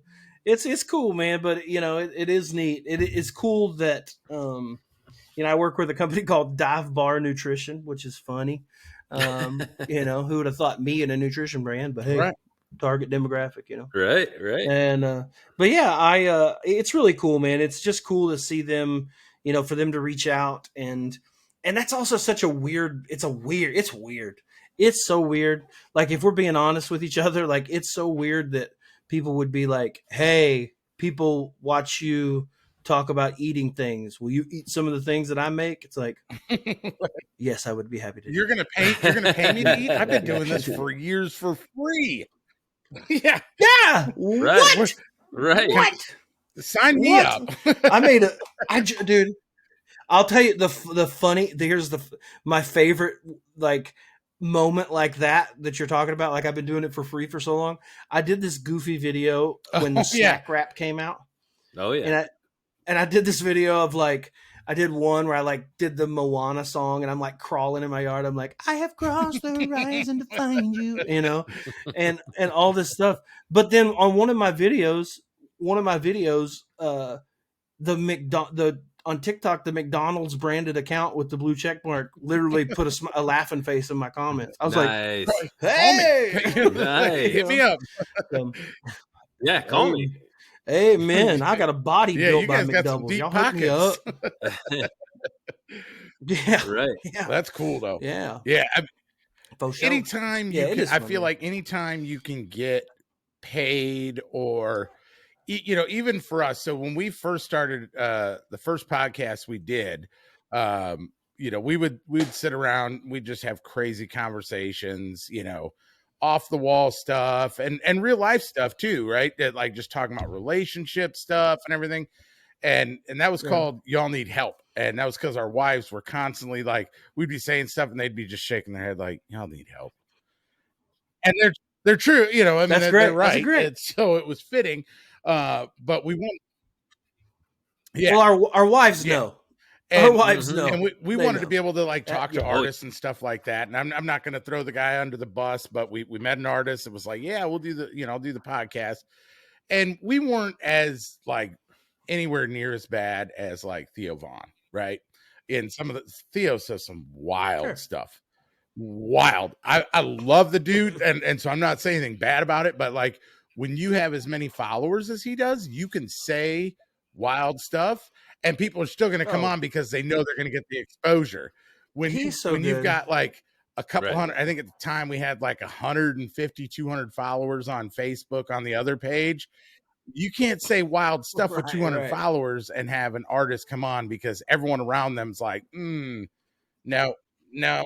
it's cool, man. But it is neat. It's cool that I work with a company called Dive Bar Nutrition, which is funny. Who would have thought me in a nutrition brand? But hey. Right. Target demographic, Right. And but yeah, it's really cool, man. It's just cool to see them, for them to reach out and that's also such a weird. It's weird. It's so weird. Like if we're being honest with each other, like it's so weird that people would be like, "Hey, people watch you talk about eating things. Will you eat some of the things that I make?" It's like, yes, I would be happy to. You're gonna pay me to eat? I've been doing this for years for free. Yeah. Right. What? Right. What? Sign me up. Dude. I'll tell you the funny. Here's my favorite moment like that you're talking about. Like I've been doing it for free for so long. I did this goofy video when the snack wrap came out. Oh yeah. And I did this video of I did one where I did the Moana song and I'm crawling in my yard. I'm like, I have crossed the horizon to find you, and all this stuff. But then on one of my videos, on TikTok, the McDonald's branded account with the blue check mark literally put a laughing face in my comments. I was nice. like, hey, nice. Hit me up. Yeah, call me. Hey man, I got a body built by McDoubles. Y'all hook me up. Yeah, right. Yeah, that's cool though. Yeah. Anytime I feel like anytime you can get paid or even for us. So when we first started the first podcast we did, we'd sit around, we'd just have crazy conversations, off the wall stuff and real life stuff too, right? That just talking about relationship stuff and everything. And that was called Y'all Need Help. And that was because our wives were constantly we'd be saying stuff and they'd be just shaking their head like, y'all need help. And they're true, I mean, that's great. They're right. That's great. So it was fitting. But we won't. Yeah. Well, our wives know. Our wives know. And we wanted to be able to talk to artists and stuff like that. And I'm not going to throw the guy under the bus, but we met an artist. It was we'll do I'll do the podcast. And we weren't as anywhere near as bad as Theo Vaughn, right? And some of Theo says some wild stuff. Wild. I love the dude. And so I'm not saying anything bad about it, but when you have as many followers as he does, you can say wild stuff and people are still going to come on because they know they're going to get the exposure. When you've got a couple hundred. I think at the time we had like 150, 200 followers on Facebook on the other page. You can't say wild stuff with 200 followers and have an artist come on, because everyone around them's like, no, no, no,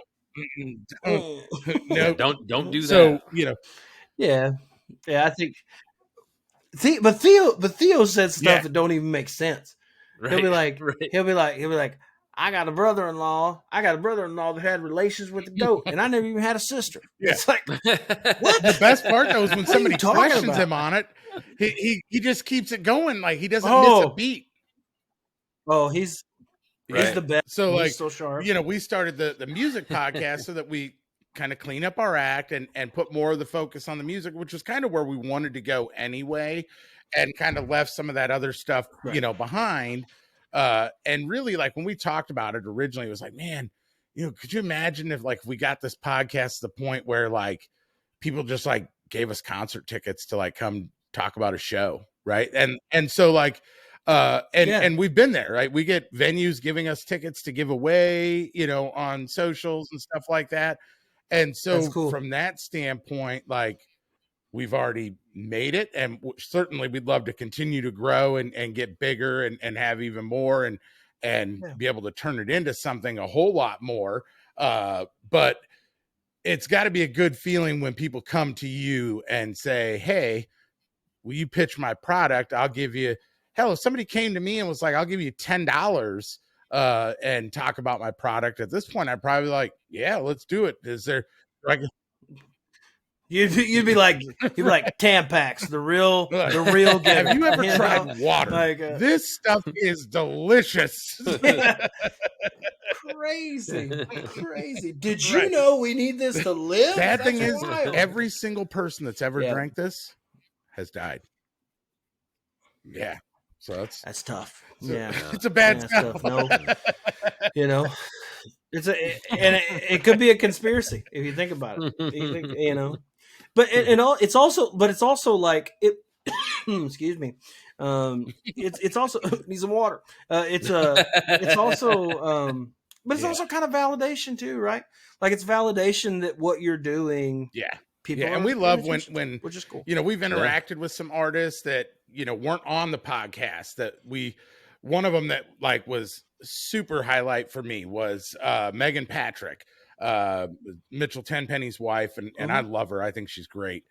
don't do that. So, you know, yeah, I think. But Theo said stuff that don't even make sense. Right. He'll be like, I got a brother-in-law that had relations with the goat, and I never even had a sister. Yeah. It's like, what? The best part though is when somebody questions him on it, he just keeps it going. Like he doesn't miss a beat. Oh, he's the best. So he's like, so sharp. You know, we started the music podcast so that we kind of clean up our act and put more of the focus on the music, which was kind of where we wanted to go anyway, and kind of left some of that other stuff, you know, behind. And really, like when we talked about it originally, it was like, man, you know, could you imagine if like we got this podcast to the point where like people just like gave us concert tickets to like come talk about a show, right? And so like and we've been there, right? We get venues giving us tickets to give away, you know, on socials and stuff like that. And so from that standpoint, like we've already made it, and certainly we'd love to continue to grow and get bigger and have even more and be able to turn it into something a whole lot more. But it's got to be a good feeling when people come to you and say, hey, will you pitch my product? I'll give you, hell, if somebody came to me and was like, I'll give you $10 and talk about my product, at this point, I'd probably be like, yeah, let's do it. Is there like you'd be like Tampax, the real gift. Have you ever tried water? Like, this stuff is delicious. Crazy. Did you know we need this to live? Bad thing is, every single person that's ever drank this has died. Yeah. So that's tough. So it's a bad stuff. No, you know, it could be a conspiracy if you think about it. You know, but it's also like it. Excuse me. It's also need some water. It's also but it's also kind of validation too, right? Like it's validation that what you're doing. Yeah. People and we love when which is cool. You know, we've interacted with some artists that, you know, weren't on the podcast one of them that like was super highlight for me was Megan Patrick, Mitchell Tenpenny's wife, and I love her. I think she's great.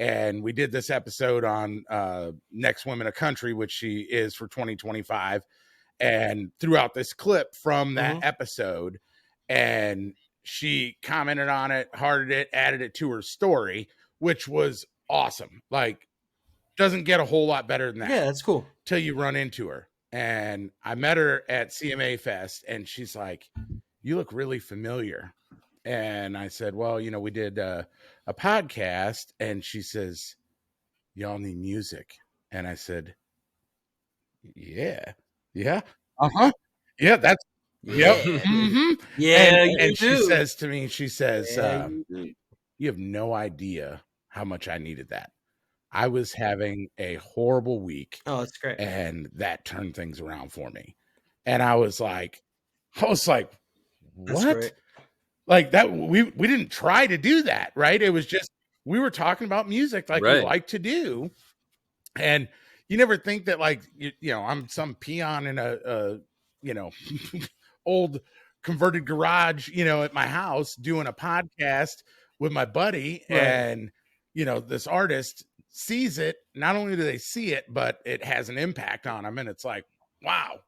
And we did this episode on Next Women of Country, which she is for 2025, and threw out this clip from that episode, and she commented on it, hearted it, added it to her story, which was awesome. Like, doesn't get a whole lot better than that. Yeah, that's cool. Till you run into her. And I met her at CMA Fest, and she's like, you look really familiar. And I said, well, you know, we did a podcast. And she says, y'all need music. And I said, yeah. Uh-huh. Yeah, that's, yep. Mm-hmm. Yeah, and she says to me, you have no idea how much I needed that. I was having a horrible week. Oh, that's great. And that turned things around for me. And I was like, what? Like that, we didn't try to do that, right? It was just, we were talking about music like we like to do. And you never think that like, you know, I'm some peon in a you know, old converted garage, you know, at my house doing a podcast with my buddy. Right. And, you know, this artist sees it. Not only do they see it, but it has an impact on them. And it's like, wow.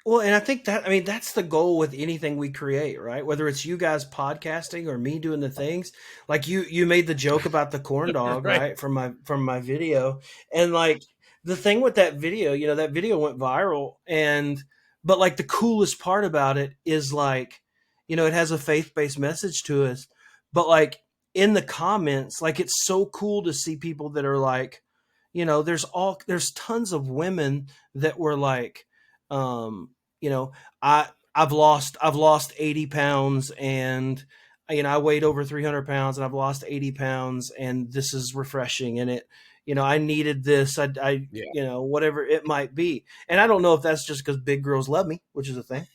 Well, and I think that's the goal with anything we create, right? Whether it's you guys podcasting or me doing the things, like you made the joke about the corn dog, right? From my video. And like the thing with that video, you know, that video went viral, but like the coolest part about it is like, you know, it has a faith-based message to us, but like in the comments, like it's so cool to see people that are like, you know, there's tons of women that were like, you know, I've lost 80 pounds and, you know, I weighed over 300 pounds and I've lost 80 pounds and this is refreshing. And it, you know, I needed this, you know, whatever it might be. And I don't know if that's just because big girls love me, which is a thing,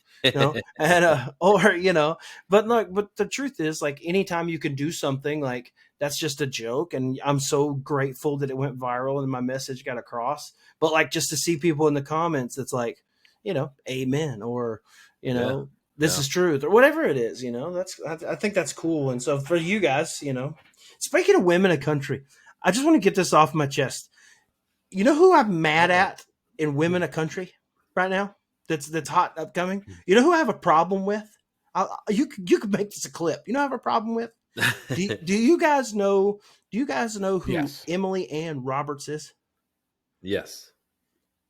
and or but look, but the truth is, like, anytime you can do something, like, that's just a joke, and I'm so grateful that it went viral and my message got across. But like, just to see people in the comments, it's like, amen, or this is truth, or whatever it is. I think that's cool. And so for you guys, speaking of women in country, I just want to get this off my chest. You know who I'm mad at in women of country right now? That's hot upcoming. You know who I have a problem with? You could make this a clip. You know who I have a problem with? Do you guys know? Do you guys know who Emily Ann Roberts is? Yes.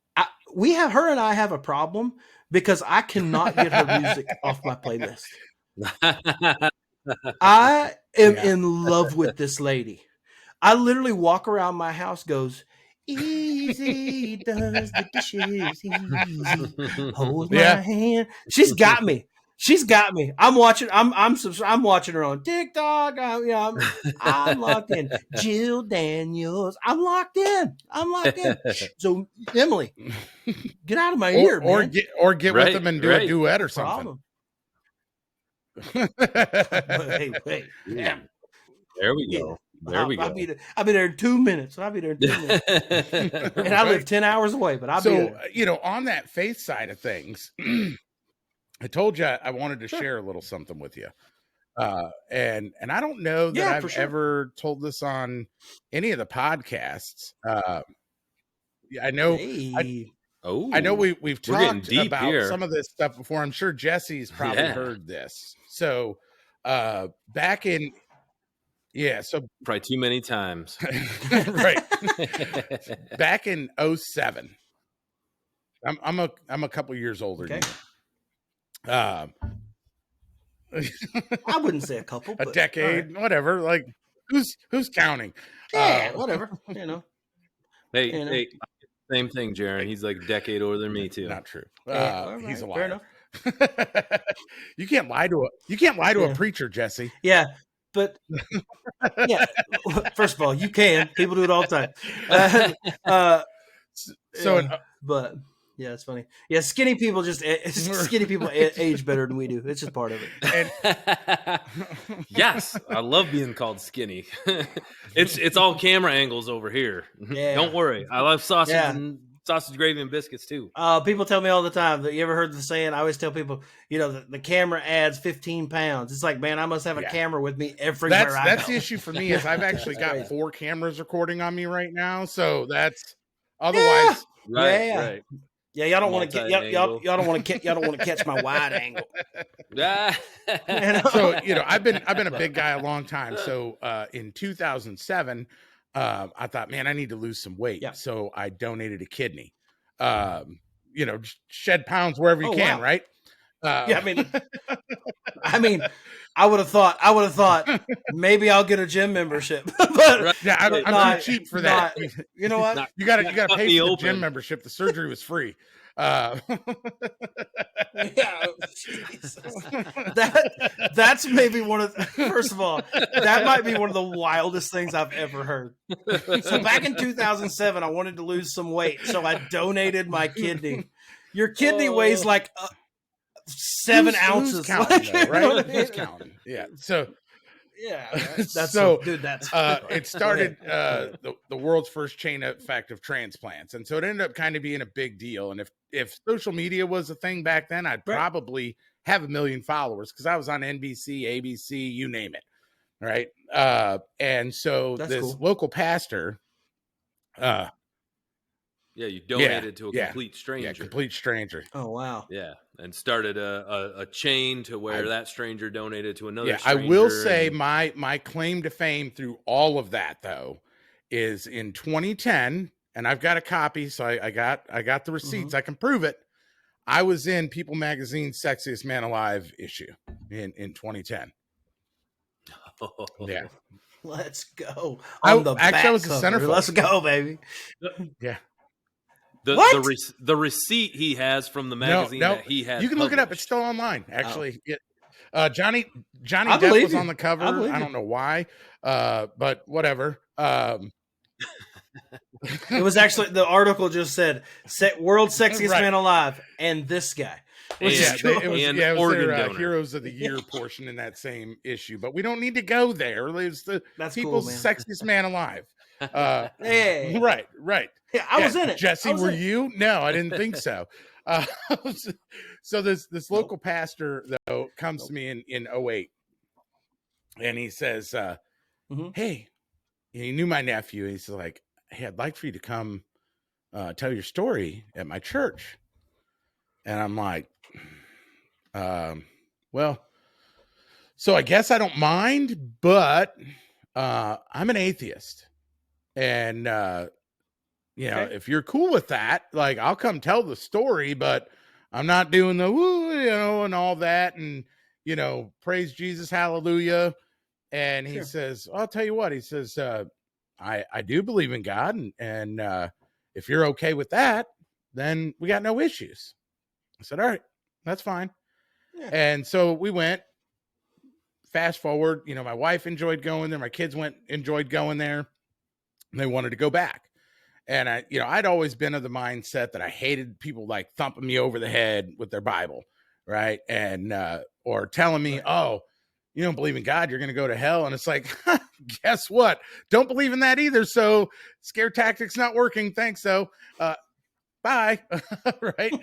Her and I have a problem because I cannot get her music off my playlist. I am in love with this lady. I literally walk around my house, goes, easy does the dishes, easy holds my hand. She's got me. I'm watching. I'm watching her on TikTok. I'm locked in. Jill Daniels. I'm locked in. So Emily, get out of my ear, man. Get with them and do a duet or something. Wait. Yeah. There we go. There we go. I'll be there in 2 minutes. And I live 10 hours away, but I'll be there. On that faith side of things, I told you I wanted to share a little something with you. And I don't know that I've ever told this on any of the podcasts. I know. I know we've talked about some of this stuff before. I'm sure Jesse's probably heard this. So back in so probably too many times. Right. Back in 2007. I'm a couple years older than you. I wouldn't say a couple, a decade, whatever. Like, who's counting? Yeah, whatever. Hey, same thing, Jaron. He's like a decade older than me too. Not true. He's a liar. You can't lie to a preacher, Jesse. Yeah, but first of all, you can. People do it all the time. But. Yeah, it's funny. Yeah, skinny people age better than we do. It's just part of it. Yes, I love being called skinny. It's all camera angles over here. Yeah. Don't worry. I love sausage and sausage gravy and biscuits too. People tell me all the time that you ever heard the saying. I always tell people, the camera adds 15 pounds. It's like, man, I must have a camera with me everywhere. That's the issue for me. Is I've actually got 4 cameras recording on me right now, so that's otherwise right. Yeah, y'all don't want to catch my wide angle. So I've been a big guy a long time. So in 2007, I thought, man, I need to lose some weight. Yeah. So I donated a kidney. Shed pounds wherever you can, right? I mean, I would have thought maybe I'll get a gym membership. But I'm too cheap for that. You know what? You got to pay for the gym membership. The surgery was free. That's maybe first of all, that might be one of the wildest things I've ever heard. So back in 2007, I wanted to lose some weight, so I donated my kidney. Your kidney weighs like 7 ounces. Who's counting, though, right? Who's counting? Yeah. So. Yeah, that's it started the world's first chain effect of transplants, and so it ended up kind of being a big deal. And if social media was a thing back then, I'd probably have 1 million followers because I was on NBC, ABC, you name it, right? And so that's this local pastor, you donated to a complete stranger. Yeah, complete stranger. Oh wow. Yeah. And started a chain to where that stranger donated to another stranger. I will say my claim to fame through all of that though is in 2010, and I've got a copy, so I got the receipts. I can prove it. I was in People Magazine's Sexiest Man Alive issue in 2010. Oh. Yeah. Let's go. I was the centerfold. Let's go, baby. Yeah. The receipt he has from the magazine that he had. You can look it up. It's still online, actually. Johnny Depp was on the cover. I don't know why, but whatever. It was actually, the article just said "World Sexiest Man Alive" and this guy. Which And- is cool. It was And organ their donor. Heroes of the Year portion in that same issue, but we don't need to go there. It was the That's cool, people's man. sexiest man alive. Hey. Right. Yeah, I was in it. Jesse, I was were in it. you? No, I didn't think so. So this local pastor though comes to me in 08, and he says, Mhm. "Hey," he knew my nephew. He's like, "Hey, I'd like for you to come tell your story at my church." And I'm like, well, so I guess I don't mind, but I'm an atheist, and you know, Okay. if you're cool with that, like, I'll come tell the story, but I'm not doing the woo, you know, and all that, and you know, praise Jesus, hallelujah. And he Sure. says, I'll tell you what, he says, I do believe in God, and if you're okay with that, then we got no issues. I said, all right, that's fine. Yeah. And so we went. Fast forward, you know, my wife enjoyed going there, my kids enjoyed going there, and they wanted to go back. And I, you know, I'd always been of the mindset that I hated people like thumping me over the head with their Bible, right? And or telling me, oh, you don't believe in God, you're going to go to hell. And it's like, guess what? Don't believe in that either. So scare tactics not working. Thanks. So bye. Right.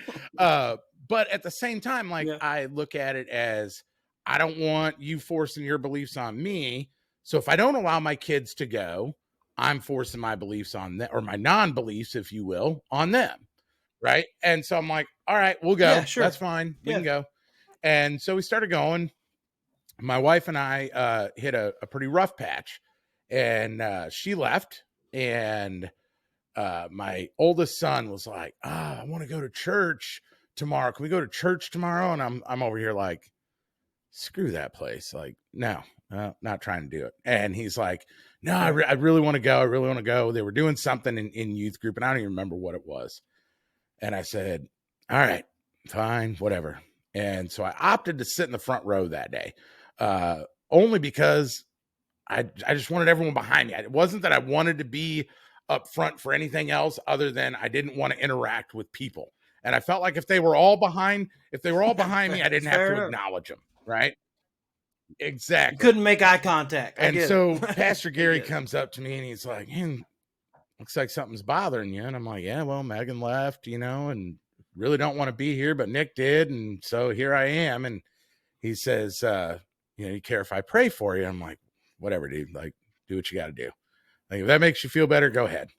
But at the same time, like, I look at it as, I don't want you forcing your beliefs on me. So if I don't allow my kids to go, I'm forcing my beliefs on them, or my non-beliefs, if you will, on them. Right. And so I'm like, all right, we'll go. Yeah, sure. That's fine. We can go. And so we started going. My wife and I hit a pretty rough patch, and she left, and my oldest son was like, I want to go to church tomorrow. Can we go to church tomorrow? And I'm over here like, screw that place. Like, no, not trying to do it. And he's like, no, I really want to go. I really want to go. They were doing something in youth group, and I don't even remember what it was. And I said, all right, fine, whatever. And so I opted to sit in the front row that day, only because I just wanted everyone behind me. It wasn't that I wanted to be up front for anything else other than I didn't want to interact with people. And I felt like if they were all behind me, I didn't have to acknowledge them. Right. Exactly. You couldn't make eye contact. And so Pastor Gary comes up to me and he's like, hey, looks like something's bothering you. And I'm like, yeah, well, Megan left, you know, and really don't want to be here, but Nick did. And so here I am. And he says, you know, you care if I pray for you? I'm like, whatever, dude, like, do what you got to do. Like, if that makes you feel better, go ahead.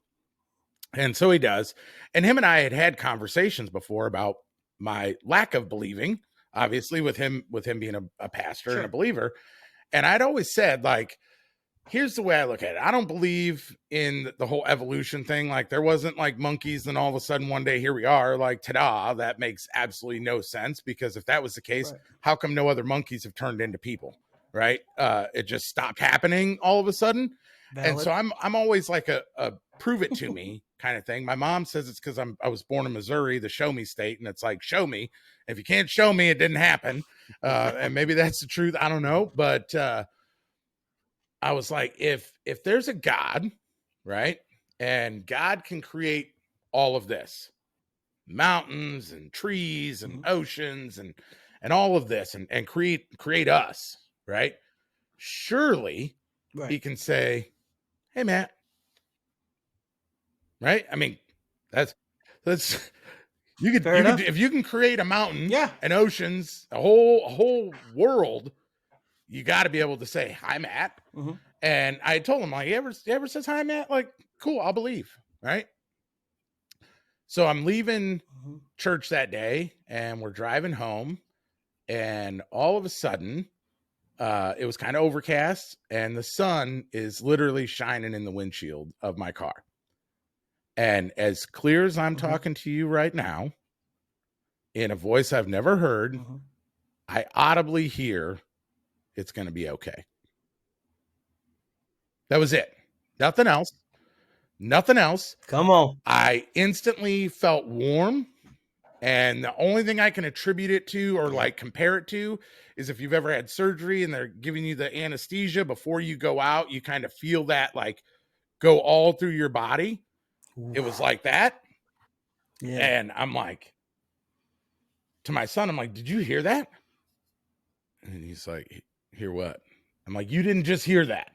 And so he does. And him and I had conversations before about my lack of believing, obviously, with him being a pastor and a believer. And I'd always said, like, here's the way I look at it. I don't believe in the whole evolution thing. Like, there wasn't like monkeys, and all of a sudden one day here we are, like, ta-da. That makes absolutely no sense, because if that was the case, how come no other monkeys have turned into people? Right? It just stopped happening all of a sudden. Valid. And so I'm always like a prove it to me kind of thing. My mom says it's because I was born in Missouri, the show me state, and it's like, show me. If you can't show me, it didn't happen. And maybe that's the truth. I don't know. But I was like, if there's a God, right, and God can create all of this, mountains and trees and oceans and all of this, and create us, right? Surely he can say, hey, Matt. Right? I mean, that's you could if you can create a mountain, and oceans, a whole world, you got to be able to say, hi, Matt. And I told him, like, you ever says hi, Matt? Like, cool, I'll believe. Right? So I'm leaving church that day, and we're driving home, and all of a sudden, it was kind of overcast, and the sun is literally shining in the windshield of my car. And as clear as I'm talking to you right now, in a voice I've never heard, I audibly hear, it's going to be okay. That was it. Nothing else. Nothing else. Come on. I instantly felt warm. And the only thing I can attribute it to, or like compare it to, is if you've ever had surgery and they're giving you the anesthesia before you go out, you kind of feel that like go all through your body. It was like that. Yeah. And I'm like, to my son, I'm like, did you hear that? And he's like, hear what? I'm like, you didn't just hear that.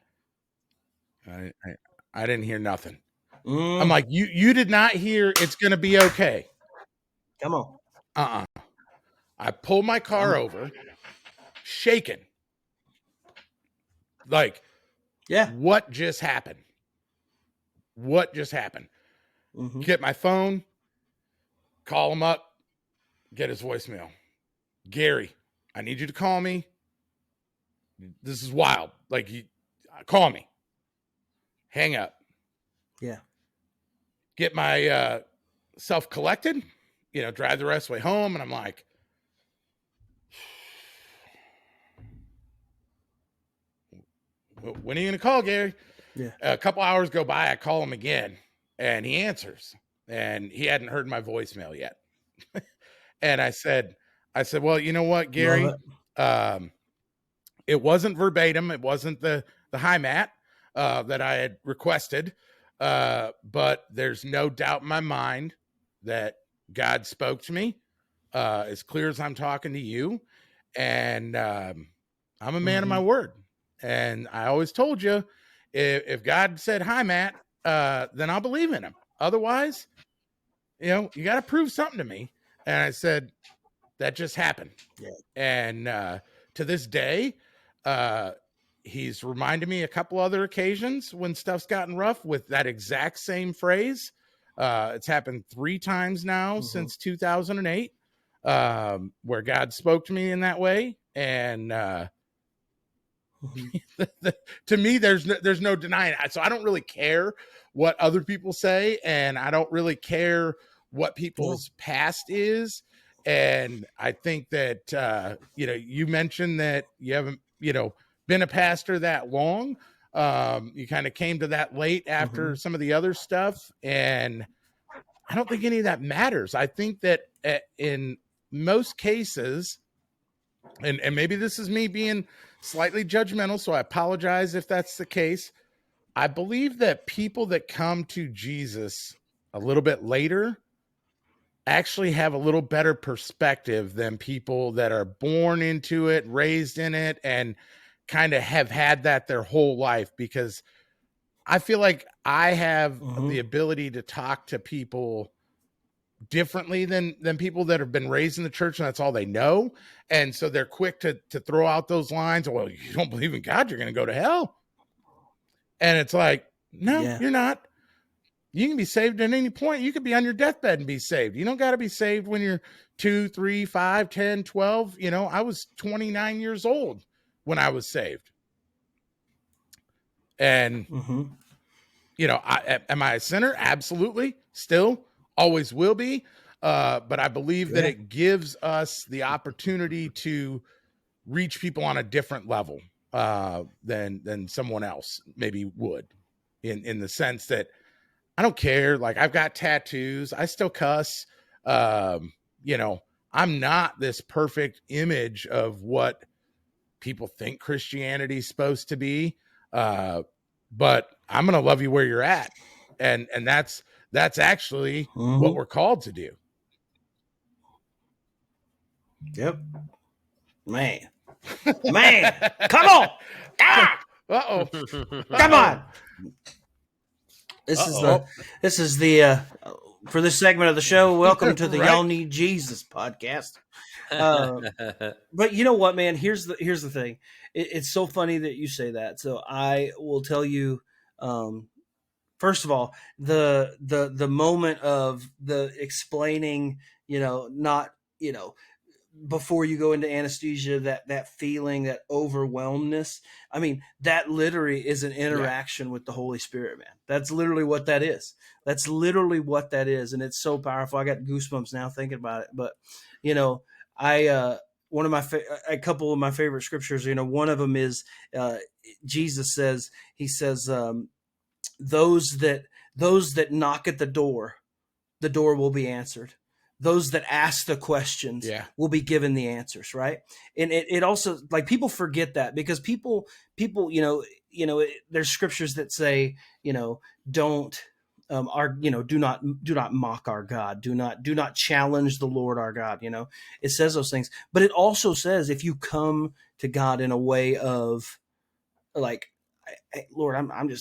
I didn't hear nothing. I'm like, you did not hear it's going to be okay. Come on. I pulled my car over, shaking. Like, yeah, what just happened? What just happened? Mm-hmm. Get my phone, call him up, get his voicemail. Gary, I need you to call me. This is wild. Like, call me. Hang up. Yeah. Get my self collected, drive the rest of the way home. And I'm like, when are you going to call, Gary? Yeah. A couple hours go by. I call him again and he answers, and he hadn't heard my voicemail yet. And I said, well, you know what, Gary? It wasn't verbatim. It wasn't the high mat that I had requested. But there's no doubt in my mind that God spoke to me as clear as I'm talking to you. And I'm a man of my word. And I always told you, if God said, hi, Matt, then I'll believe in him. Otherwise, you got to prove something to me. And I said, that just happened. Yeah. And to this day, he's reminded me a couple other occasions when stuff's gotten rough with that exact same phrase. It's happened 3 times now since 2008, where God spoke to me in that way. And to me, there's no denying it. So I don't really care what other people say, and I don't really care what people's past is. And I think that you mentioned that you haven't been a pastor that long. You kind of came to that late after some of the other stuff, and I don't think any of that matters. I think that in most cases, and maybe this is me being slightly judgmental, so I apologize if that's the case, I believe that people that come to Jesus a little bit later actually have a little better perspective than people that are born into it, raised in it, and kind of have had that their whole life. Because I feel like I have the ability to talk to people differently than people that have been raised in the church and that's all they know. And so they're quick to throw out those lines. Well, you don't believe in God, you're going to go to hell. And it's like, no, you're not. You can be saved at any point. You could be on your deathbed and be saved. You don't got to be saved when you're 2, 3, 5, 10, 12. I was 29 years old when I was saved. And, am I a sinner? Absolutely. Still, always will be. But I believe that it gives us the opportunity to reach people on a different level than someone else maybe would, in the sense that I don't care. Like, I've got tattoos. I still cuss. I'm not this perfect image of what people think Christianity is supposed to be. But I'm going to love you where you're at. And that's actually what we're called to do. Yep. Man. Come on. Uh-oh. Come on. This is the for this segment of the show. Welcome to the Y'all Need Jesus podcast. But you know what, man? Here's the thing. It's so funny that you say that. So I will tell you. First of all, the moment of the explaining, not before you go into anesthesia, that feeling, that overwhelmedness. I mean, that literally is an interaction with the Holy Spirit, man. That's literally what that is. That's literally what that is. And it's so powerful. I got goosebumps now thinking about it. But, a couple of my favorite scriptures, one of them is Jesus says, those that knock at the door will be answered. Those that ask the questions will be given the answers, right? And it also, like, people forget that, because people, there's scriptures that say, don't do not mock our God. Do not challenge the Lord our God. It says those things, but it also says if you come to God in a way of like, hey, Lord, I'm trying to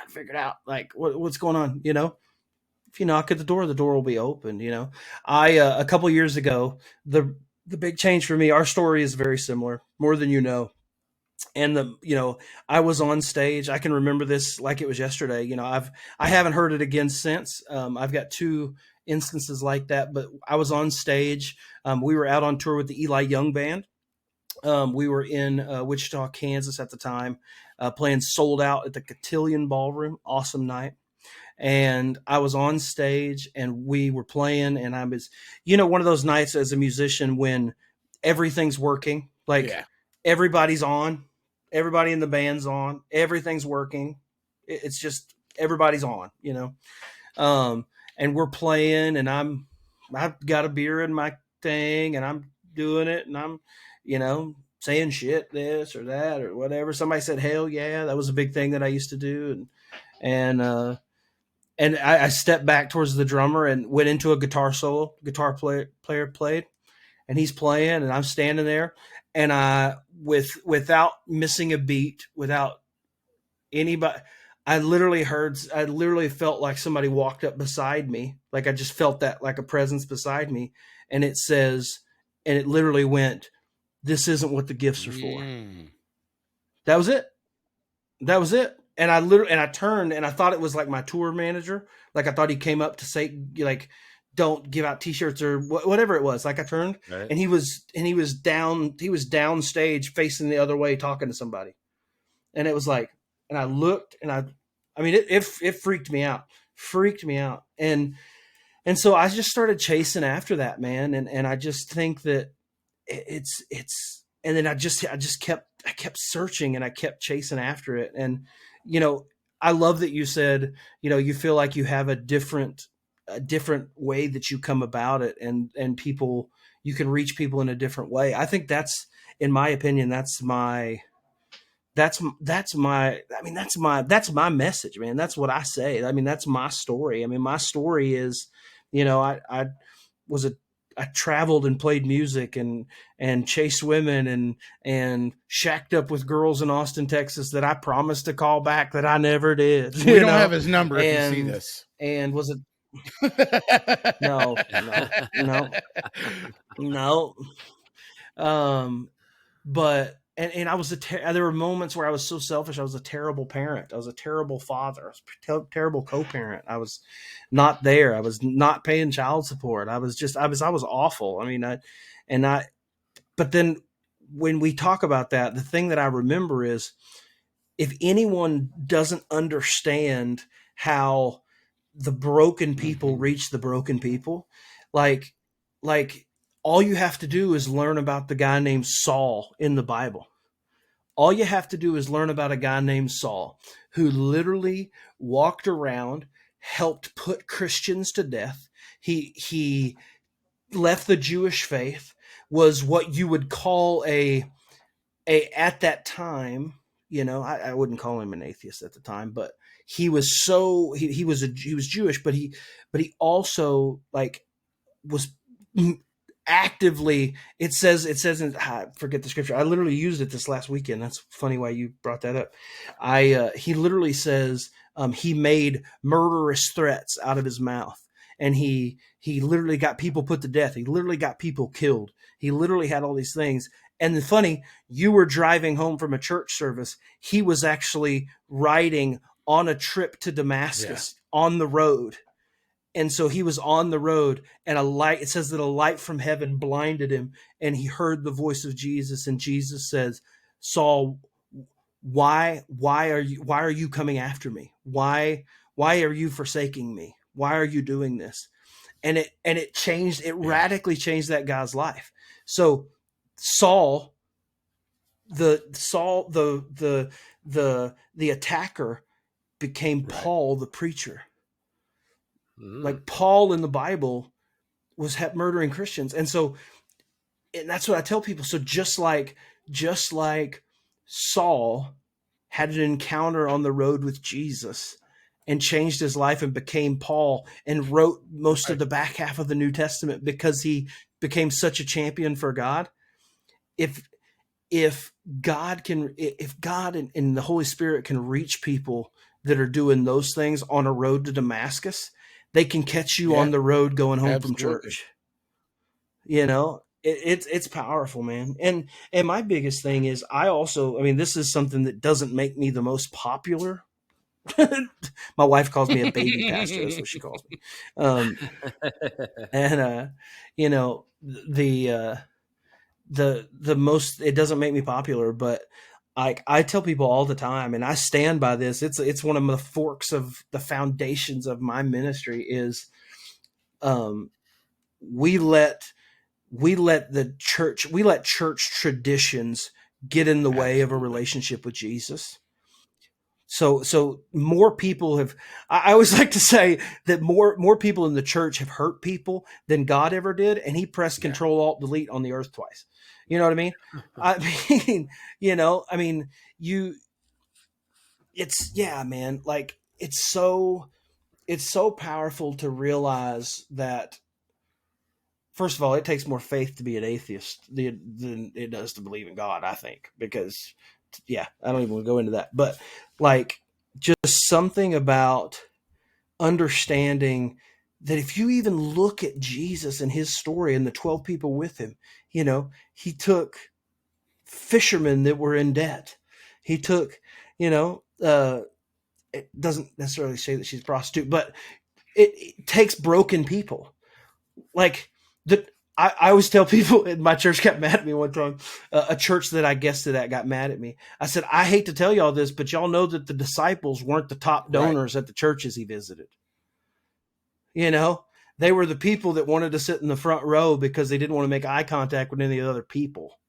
figure it out. Like what's going on? If you knock at the door will be open. I a couple years ago, the big change for me, our story is very similar, more than you know. And I was on stage. I can remember this like it was yesterday. I haven't heard it again since. I've got two instances like that, but I was on stage. We were out on tour with the Eli Young Band. We were in Wichita, Kansas at the time, playing Sold Out at the Cotillion Ballroom. Awesome night. And I was on stage and we were playing, and I was, one of those nights as a musician when everything's working, like everybody's on, everybody in the band's on, everything's working. It's just, everybody's on, and we're playing, and I've got a beer in my thing, and I'm doing it, and I'm, saying shit, this or that or whatever. Somebody said, hell yeah. That was a big thing that I used to do. And I stepped back towards the drummer and went into a guitar solo. Guitar player played, and he's playing, and I'm standing there, and without missing a beat, without anybody, I literally felt like somebody walked up beside me. Like I just felt that, like a presence beside me. And it literally went, this isn't what the gifts are for. That was it. And I turned, and I thought it was like my tour manager. Like I thought he came up to say, like, don't give out t-shirts or whatever it was. Like I turned, right. and he was down stage facing the other way talking to somebody. And it was like, and I looked, and I mean, it freaked me out. And so I just started chasing after that, man. And I just think that it's, and then I kept searching, and I kept chasing after it. And, I love that you said, you feel like you have a different way that you come about it, and people, you can reach people in a different way. I think that's, in my opinion, that's my message, man. That's what I say. I mean, that's my story. I mean, my story is, I traveled and played music and chased women and shacked up with girls in Austin, Texas that I promised to call back that I never did. We don't have his number if you see this. And was it? No. But and I was there were moments where I was so selfish. I was a terrible parent. I was a terrible father. I was a terrible co-parent. I was not there. I was not paying child support. I was awful. I mean, but then when we talk about that, the thing that I remember is, if anyone doesn't understand how the broken people reach the broken people, like all you have to do is learn about the guy named Saul in the Bible. All you have to do is learn about a guy named Saul, who literally walked around, helped put Christians to death. He left the Jewish faith, was what you would call at that time, I wouldn't call him an atheist at the time, but he was he was Jewish, but he also like was actively, it says I forget the scripture. I literally used it this last weekend. That's funny why you brought that up. He literally says he made murderous threats out of his mouth, and he literally got people put to death. He literally got people killed. He literally had all these things. And the funny, you were driving home from a church service. He was actually riding on a trip to Damascus on the road. And so he was on the road, and it says that a light from heaven blinded him, and he heard the voice of Jesus. And Jesus says, Saul, why are you coming after me? Why are you forsaking me? Why are you doing this? And it radically changed that guy's life. So Saul, the attacker, became Paul the preacher. Like Paul in the Bible was murdering Christians. And that's what I tell people. So just like Saul had an encounter on the road with Jesus, and changed his life and became Paul and wrote most of the back half of the New Testament because he became such a champion for God. If God and the Holy Spirit can reach people that are doing those things on a road to Damascus, they can catch you on the road going home from church. It's powerful, man. And my biggest thing is this is something that doesn't make me the most popular. My wife calls me a baby pastor. That's what she calls me. The most, it doesn't make me popular, but I tell people all the time, and I stand by this. It's one of the forks of the foundations of my ministry is, we let church traditions get in the way of a relationship with Jesus. So more people have, I always like to say that more people in the church have hurt people than God ever did. And he pressed Control Alt Delete on the earth twice. You know what I mean? Man, like it's so powerful to realize that, first of all, it takes more faith to be an atheist than it does to believe in God, I think, because I don't even want to go into that, but like just something about understanding that if you even look at Jesus and his story and the 12 people with him, he took fishermen that were in debt. He took, it doesn't necessarily say that she's a prostitute, but it takes broken people. Like I always tell people, and my church got mad at me one time, a church that I guested at got mad at me. I said, I hate to tell y'all this, but y'all know that the disciples weren't the top donors at the churches he visited. They were the people that wanted to sit in the front row because they didn't want to make eye contact with any of the other people.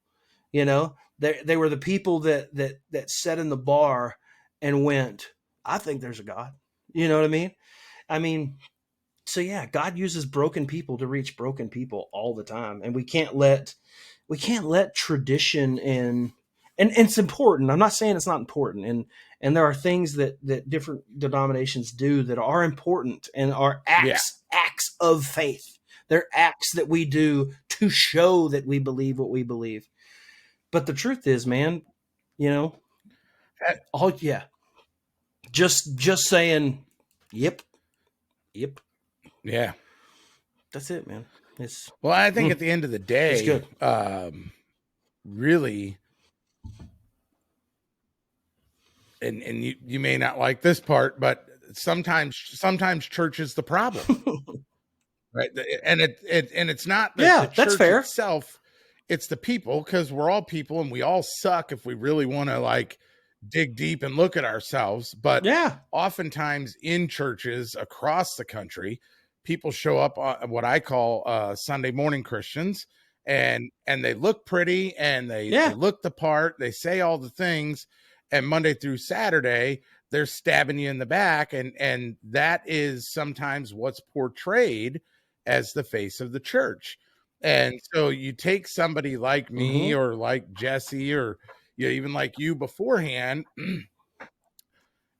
They were the people that sat in the bar and went, I think there's a God. You know what I mean? So God uses broken people to reach broken people all the time, and we can't let tradition and it's important. I'm not saying it's not important, and there are things that different denominations do that are important and are acts of faith. They're acts that we do to show that we believe what we believe. But the truth is, man, just saying, yep. Yeah. That's it, man. I think at the end of the day, it's good. Really, and you may not like this part, but sometimes church is the problem, right? And it's not the church that's fair. itself; it's the people, because we're all people and we all suck if we really want to like dig deep and look at ourselves. But oftentimes in churches across the country, people show up on what I call Sunday morning Christians, and they look pretty and they look the part, they say all the things, and Monday through Saturday they're stabbing you in the back, and that is sometimes what's portrayed as the face of the church. And so you take somebody like me or like Jesse or even like you beforehand,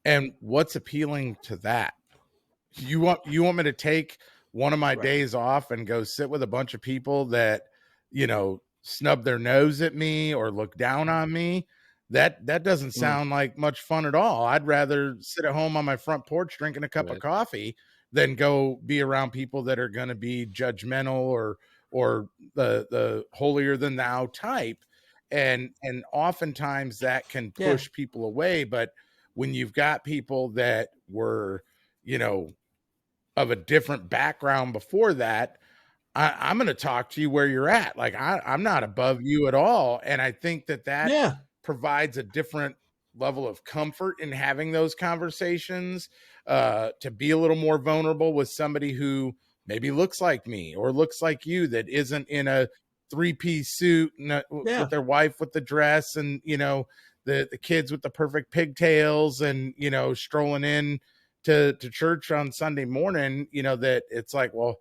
and what's appealing to that? You want me to take one of my days off and go sit with a bunch of people that, snub their nose at me or look down on me? That doesn't sound like much fun at all. I'd rather sit at home on my front porch drinking a cup of coffee than go be around people that are going to be judgmental or the holier than thou type. And oftentimes that can push people away. But when you've got people that were, of a different background before that, I'm going to talk to you where you're at. Like I'm not above you at all. And I think that provides a different level of comfort in having those conversations, to be a little more vulnerable with somebody who maybe looks like me or looks like you, that isn't in a 3-piece suit with their wife with the dress and, the kids with the perfect pigtails and, strolling in to church on Sunday morning, that it's like, well,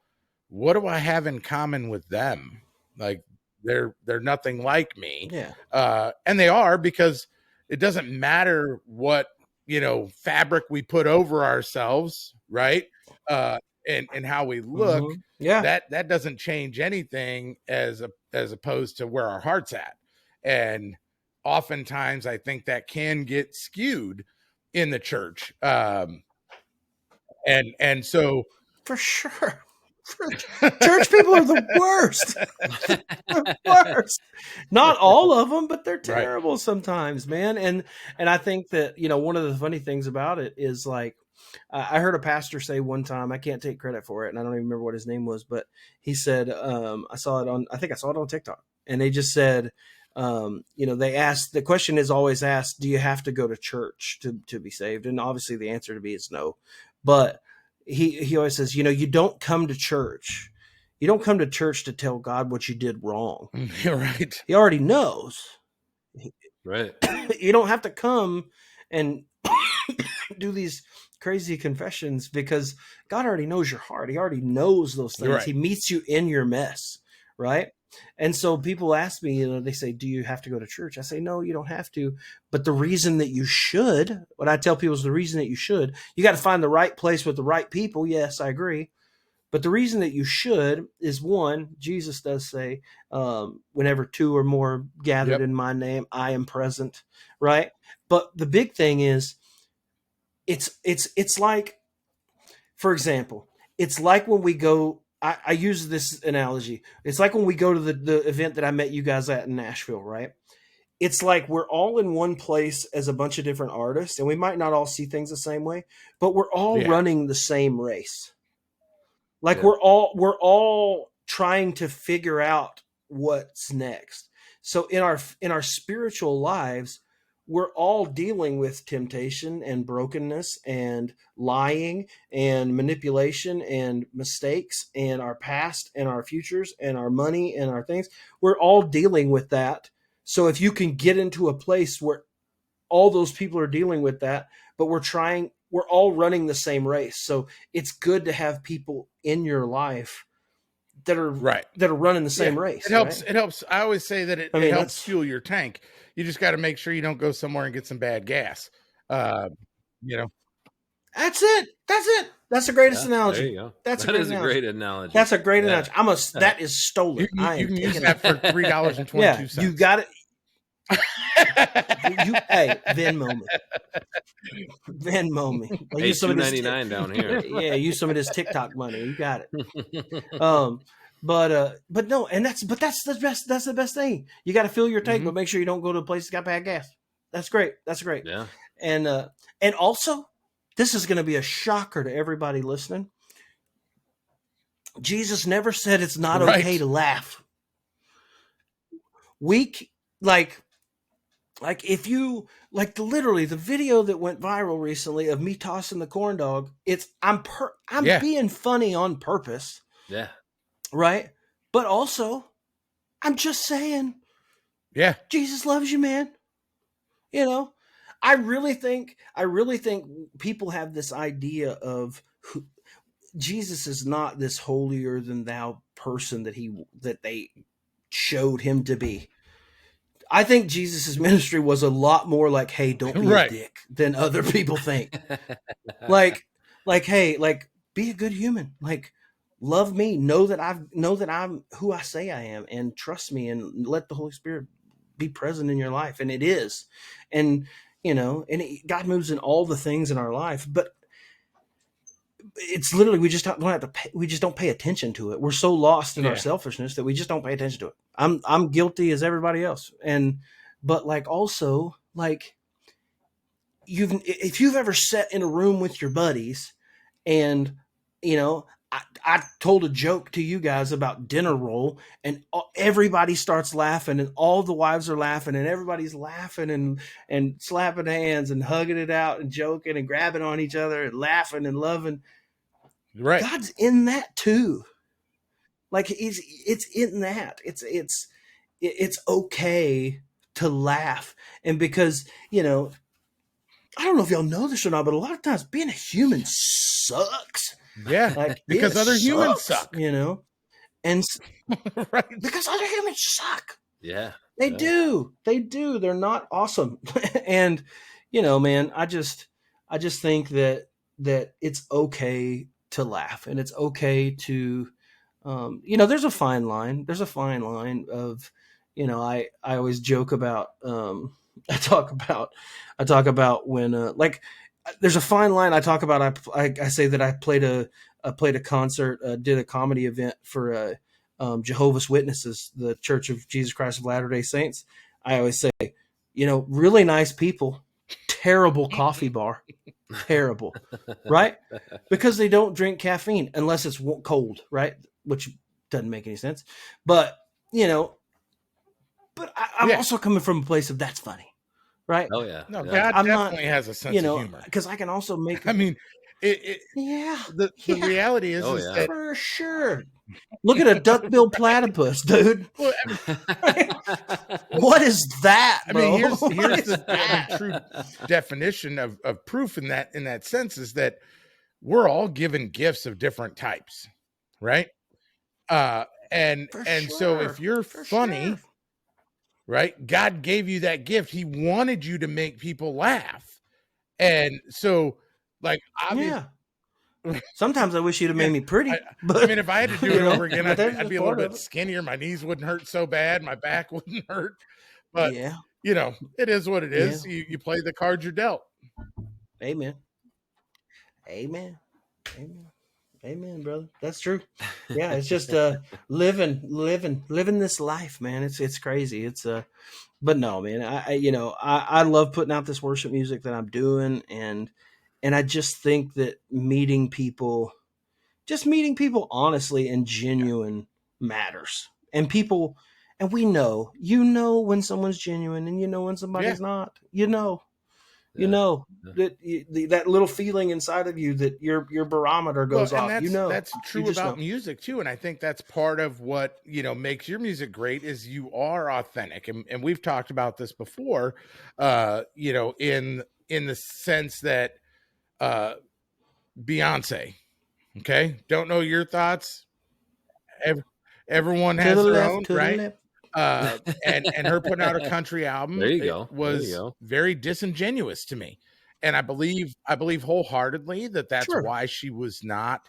what do I have in common with them? Like they're nothing like me. Yeah. And they are, because it doesn't matter what fabric we put over ourselves, right? And how we look, that doesn't change anything as opposed to where our heart's at. And oftentimes I think that can get skewed in the church. And so for sure. Church people are the worst. The worst. Not all of them, but they're terrible sometimes, man. And I think that, one of the funny things about it is like, I heard a pastor say one time, I can't take credit for it, and I don't even remember what his name was, but he said, I saw it on TikTok, and they just said, they asked, the question is always asked, do you have to go to church to be saved? And obviously the answer to be is no, but he always says, you don't come to church. You don't come to church to tell God what you did wrong. You're right. He already knows. Right. You don't have to come and do these crazy confessions because God already knows your heart. He already knows those things. Right. He meets you in your mess. Right. And so people ask me, they say, do you have to go to church? I say, no, you don't have to. But the reason that you should, what I tell people is the reason that you should, you got to find the right place with the right people. Yes, I agree. But the reason that you should is, one, Jesus does say, whenever two or more gathered in my name, I am present. Right. But the big thing is, it's like, for example, it's like when we go, I use this analogy. It's like when we go to the event that I met you guys at in Nashville, right? It's like we're all in one place as a bunch of different artists, and we might not all see things the same way, but we're all running the same race. Like we're all trying to figure out what's next. So in our spiritual lives, we're all dealing with temptation and brokenness and lying and manipulation and mistakes and our past and our futures and our money and our things. We're all dealing with that. So if you can get into a place where all those people are dealing with that, but we're all running the same race. So it's good to have people in your life that are running the same race. It helps. Right? It helps. I always say that it helps fuel your tank. You just got to make sure you don't go somewhere and get some bad gas. That's it. That's the greatest analogy. There you go. That is a great analogy. That's a great analogy. That is stolen. You can use that for $3.22. You got it. Hey, Venmo me. Hey, $2.99 down here. Yeah, use some of this TikTok money. You got it. But no, and that's the best. That's the best thing. You got to fill your tank, but make sure you don't go to a place that's got bad gas. That's great. That's great. Yeah. And also, this is going to be a shocker to everybody listening. Jesus never said it's not okay to laugh. If you literally the video that went viral recently of me tossing the corn dog, I'm being funny on purpose. Yeah. Right. But also I'm just saying, Jesus loves you, man. I really think people have this idea of Jesus is not this holier than thou person that they showed him to be. I think Jesus' ministry was a lot more like, hey, don't be a dick than other people think. Hey, be a good human. Love me. Know that I'm who I say I am, and trust me, and let the Holy Spirit be present in your life. And it is. And, God moves in all the things in our life, but it's literally, we just don't pay attention to it. We're so lost in our selfishness that we just don't pay attention to it. I'm guilty as everybody else. But also if you've ever sat in a room with your buddies and, I told a joke to you guys about dinner roll, and everybody starts laughing, and all the wives are laughing, and everybody's laughing and slapping hands and hugging it out and joking and grabbing on each other and laughing and loving. Right. God's in that too. It's in that. It's okay to laugh. And because, I don't know if y'all know this or not, but a lot of times being a human sucks. Yeah. Because other humans suck. And because other humans suck. Yeah. They do. They're not awesome. And, man, I just think that it's okay to laugh, and it's okay to, there's a fine line. There's a fine line of, I always joke about, I talk about when, like, there's a fine line. I talk about, I say that I played a concert, did a comedy event for, Jehovah's Witnesses, the Church of Jesus Christ of Latter-day Saints. I always say, really nice people, terrible coffee bar, terrible, right? Because they don't drink caffeine unless it's cold, right? Which doesn't make any sense. But, I'm also coming from a place of that's funny, right? Oh yeah. No, Yeah. God definitely has a sense of humor. Because I can also make. I mean, the reality is, Oh, is yeah. that For sure. Look at a duck-billed platypus, dude. well, What is that, I bro? mean, here's What is the that? true definition of proof in that sense is that we're all given gifts of different types, right? And For so if sure. you're For funny, sure. right? God gave you that gift. He wanted you to make people laugh. And so, like, obviously, Yeah. Sometimes I wish you'd have made me pretty. But I mean, if I had to do it over again, but that's I'd be a part little of bit it. skinnier. My knees wouldn't hurt so bad. My back wouldn't hurt. But, Yeah. it is what it is. Yeah. You play the cards you're dealt. Amen. Amen. Amen. Amen, brother. That's true. Yeah, it's just living this life, man. It's crazy. It's but no, man. I love putting out this worship music that I'm doing, and I just think that meeting people honestly and genuine matters. And people, and we know, when someone's genuine, and when somebody's not. You Yeah. know that that little feeling inside of you that your barometer goes Well, and off. that's You true just about know. music too. And I think that's part of what, makes your music great is you are authentic. And we've talked about this before, in the sense that Beyonce, okay, don't know your thoughts. Everyone To the has their left, own, to the right? left. And her putting out a country album, There you it go. There you was go. very disingenuous to me. And I believe wholeheartedly that that's Sure. why she was not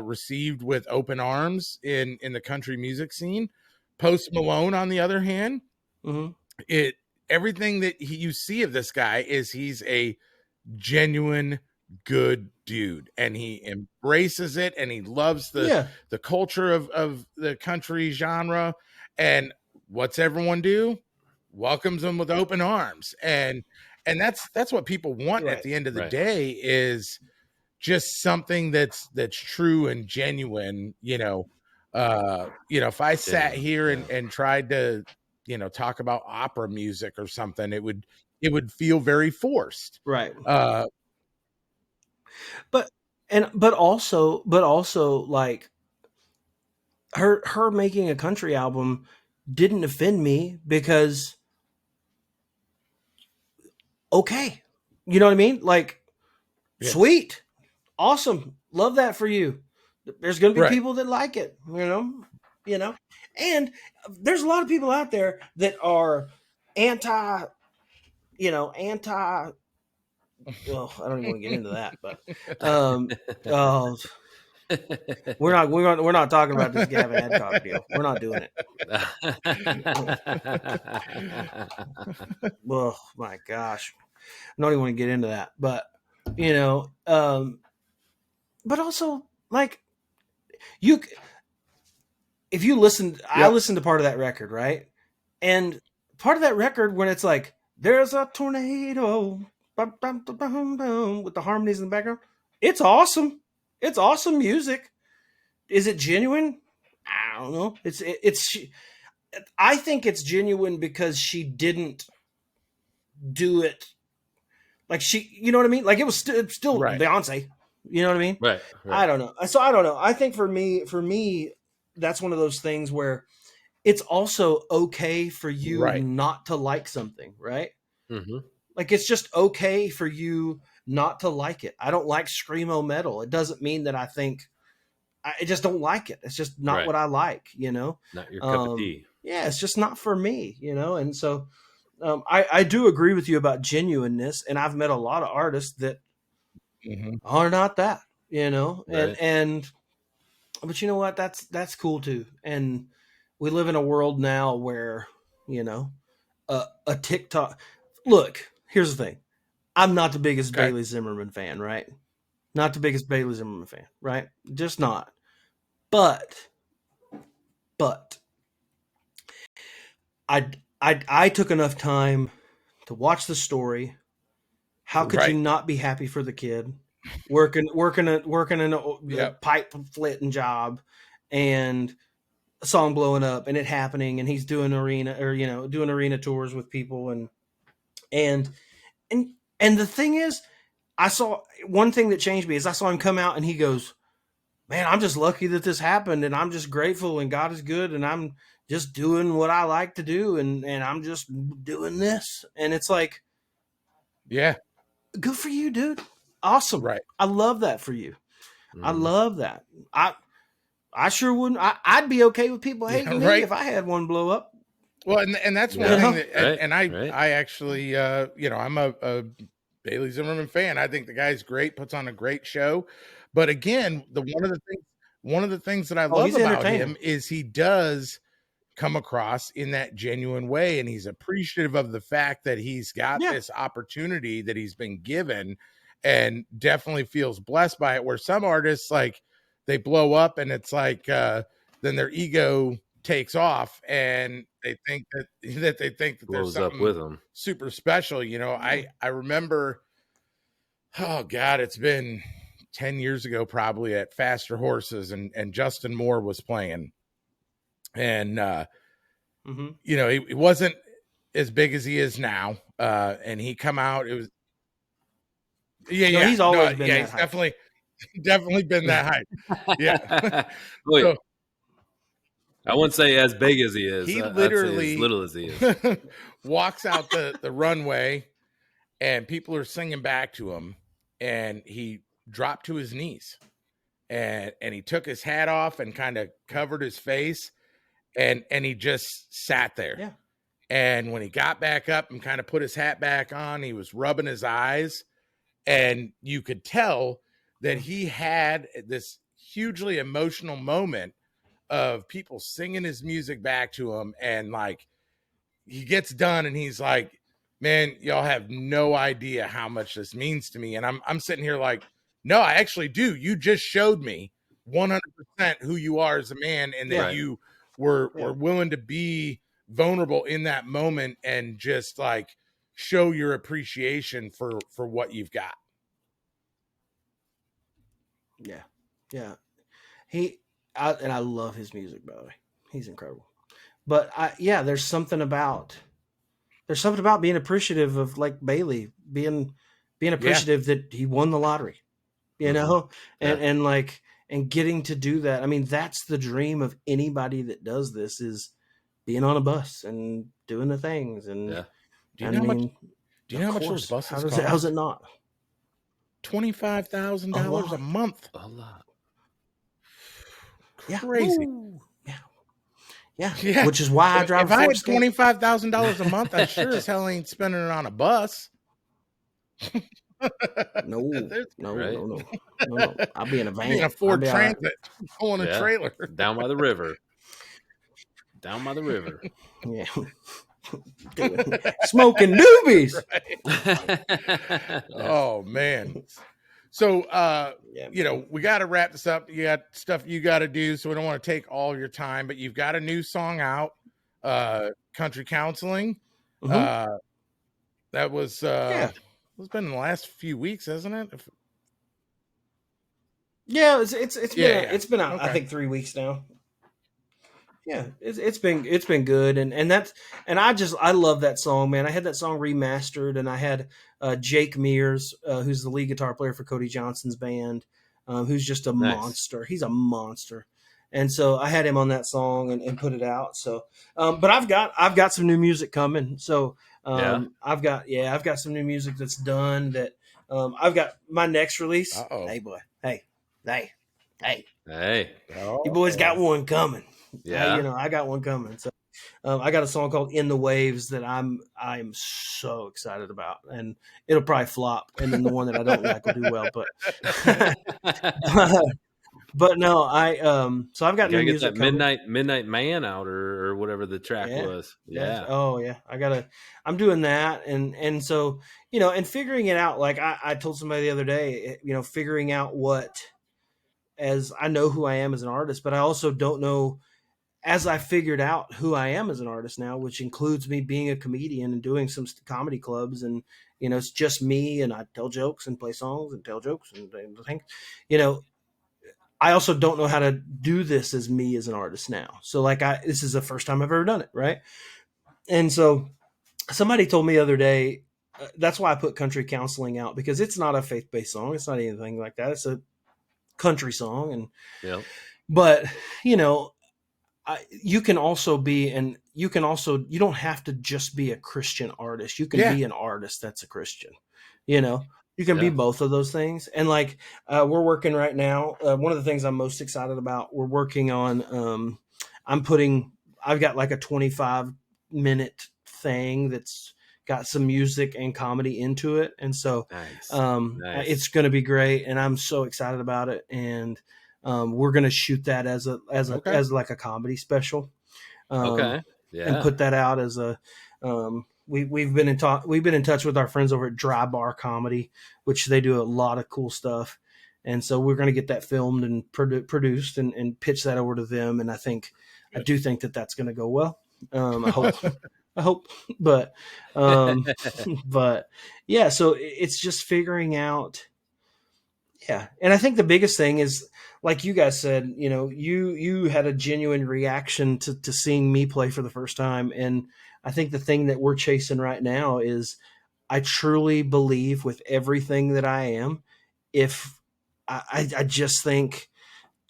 received with open arms in the country music scene. Post Malone, on the other hand, Mm-hmm. everything that you see of this guy is he's a genuine good dude, and he embraces it, and he loves the culture of the country genre. And what's everyone do? Welcomes them with open arms. And that's what people want at Right. the end of the Right. day, is just something that's true and genuine. If I sat here and tried to talk about opera music or something, it would feel very forced. Right. uh But also like her making a country album didn't offend me because okay. You know what I mean? Like Yeah. sweet. Awesome. Love that for you. There's going to be Right. people that like it, and there's a lot of people out there that are anti, well, I don't even want to get into that, but, oh, we're not talking about this Gavin Adcock deal. We're not doing it. Oh my gosh. I don't even want to get into that, but, but also like if you listen, I listened to part of that record, right? And part of that record when it's like, there's a tornado, bum, bum, bum, bum, bum, with the harmonies in the background. It's awesome. It's awesome music. Is it genuine? I don't know. I think it's genuine because she didn't do it like you know what I mean? Like it was still Right. Beyonce. You know what I mean? Right. I don't know. So I don't know. I think for me, that's one of those things where it's also okay for you Right. not to like something, right? Mm-hmm. Like it's just okay for you not to like it. I don't like screamo metal. It doesn't mean that I just don't like it. It's just not what I like, Not your cup of tea. Yeah, it's just not for me, and so I do agree with you about genuineness, and I've met a lot of artists that are not that, you know, Right. but you know what? That's cool too. And we live in a world now where, you know, a TikTok. Look, here's the thing. I'm not the biggest Okay. Bailey Zimmerman fan, right? Not the biggest Bailey Zimmerman fan, right? Just not. But I took enough time to watch the story. How could you Right. not be happy for the kid working in a Yep. pipe flitting job, and a song blowing up and it happening, and he's doing arena tours with people, and and and the thing is, I saw one thing that changed me is I saw him come out and he goes, "Man, I'm just lucky that this happened, and I'm just grateful, and God is good, and I'm just doing what I like to do, and I'm just doing this." And it's like, Yeah. good for you, dude. Awesome. Right. I love that for you. I Mhm. love that. I sure wouldn't. I'd be okay with people hating me right. if I had one blow up. Well, and that's one Yeah. thing that, Right, and I right. I actually, I'm a Bailey Zimmerman fan. I think the guy's great, puts on a great show. But again, one of the things that I Oh, love he's about entertaining. him is he does come across in that genuine way, and he's appreciative of the fact that he's got Yeah. this opportunity that he's been given, and definitely feels blessed by it. Where some artists, like, they blow up and it's like then their ego takes off and they think that there's Blows up something with them. super special. I remember, oh God, it's been 10 years ago probably, at Faster Horses, and Justin Moore was playing, and Mm-hmm. he wasn't as big as he is now, and he come out, it was, No, yeah, he's no, always been yeah, that he's hype. definitely been that high. Yeah. Wait, So I wouldn't say as big as he is. he I'd say as literally little as he is. walks out the runway, and people are singing back to him, and he dropped to his knees, and he took his hat off and kind of covered his face, and he just sat there. Yeah. And when he got back up and kind of put his hat back on, he was rubbing his eyes, and you could tell that he had this hugely emotional moment of people singing his music back to him. And like, he gets done and he's like, "Man, y'all have no idea how much this means to me." And I'm sitting here like, "No, I actually do. You just showed me 100% who you are as a man, and that Yeah. Right. you were willing to be vulnerable in that moment and just like show your appreciation for what you've got." Yeah. Yeah. And I love his music, by the way. He's incredible. But there's something about being appreciative of, like, Bailey being appreciative that he won the lottery, you know, Yeah. and like, and getting to do that. I mean, that's the dream of anybody that does this, is being on a bus and doing the things. And Yeah. Do you know how much? Do you know of how much those course, buses how's cost? it not $25,000 a lot? month. A lot. Yeah. Crazy. Woo. Yeah. Yeah. Which is why I drive If a I Ford had Escape. $25,000 a month, I sure as hell ain't spending it on a bus. No. I'll be in a van. Be in a I'll Ford be all right. Transit, pulling a trailer. Down by the river. Down by the river. Yeah. Smoking doobies. Oh man. So we got to wrap this up. You got stuff you got to do, so we don't want to take all your time, but you've got a new song out, Country Counseling. Mm-hmm. That was it's been in the last few weeks, hasn't it? Yeah, it's been out, Okay. I think, 3 weeks now. Yeah, it's been good, and I love that song, man. I had that song remastered, and I had Jake Mears, who's the lead guitar player for Cody Johnson's band, who's just a Nice. monster. He's a monster, and so I had him on that song and put it out. So, but I've got some new music coming. So I've got some new music that's done. That I've got my next release. Uh-oh. Hey boy, hey, Hey. you boys got one coming. Yeah. I got one coming. So I got a song called "In the Waves" that I'm so excited about, and it'll probably flop, and then the one that I don't like will do well. But but no, so I've got You new gotta get music that coming. midnight man out or whatever the track Yeah. was. That's, Yeah. oh yeah, I'm doing that. And so, and figuring it out, like I told somebody the other day, figuring out as I know who I am as an artist, but I also don't know, as I figured out who I am as an artist now, which includes me being a comedian and doing some comedy clubs, and it's just me, and I tell jokes and play songs and tell jokes and things. I also don't know how to do this as me as an artist now. So like this is the first time I've ever done it, right? And so somebody told me the other day, that's why I put country counseling out, because it's not a faith-based song. It's not anything like that. It's a country song. And, Yep. but you can also be, and you don't have to just be a Christian artist. You can be an artist that's a Christian, you can be both of those things. And like, we're working right now. One of the things I'm most excited about, we're working on, I've got like a 25-minute thing that's got some music and comedy into it. And so, Nice. it's going to be great. And I'm so excited about it. And, we're going to shoot that as like a comedy special. Okay. Yeah. And put that out as a, we've been in touch with our friends over at Dry Bar Comedy, which they do a lot of cool stuff. And so we're going to get that filmed and produced and pitch that over to them. And I do think that that's going to go well. I hope, but yeah, so it's just figuring out. Yeah. And I think the biggest thing is, like you guys said, you had a genuine reaction to seeing me play for the first time. And I think the thing that we're chasing right now is, I truly believe with everything that I am, if I just think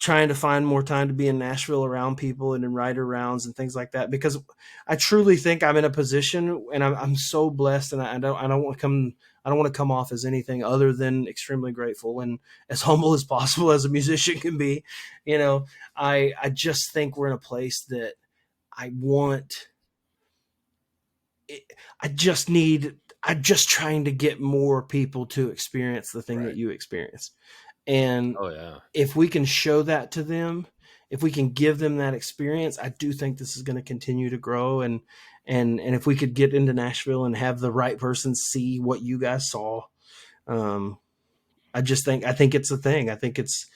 trying to find more time to be in Nashville around people and in writer rounds and things like that, because I truly think I'm in a position, and I'm so blessed, and I don't want to come off as anything other than extremely grateful and as humble as possible as a musician can be. I just think we're in a place that I'm just trying to get more people to experience the thing that you experience. And if we can show that to them, if we can give them that experience, I do think this is going to continue to grow. And if we could get into Nashville and have the right person see what you guys saw, I think it's a thing. I think it's,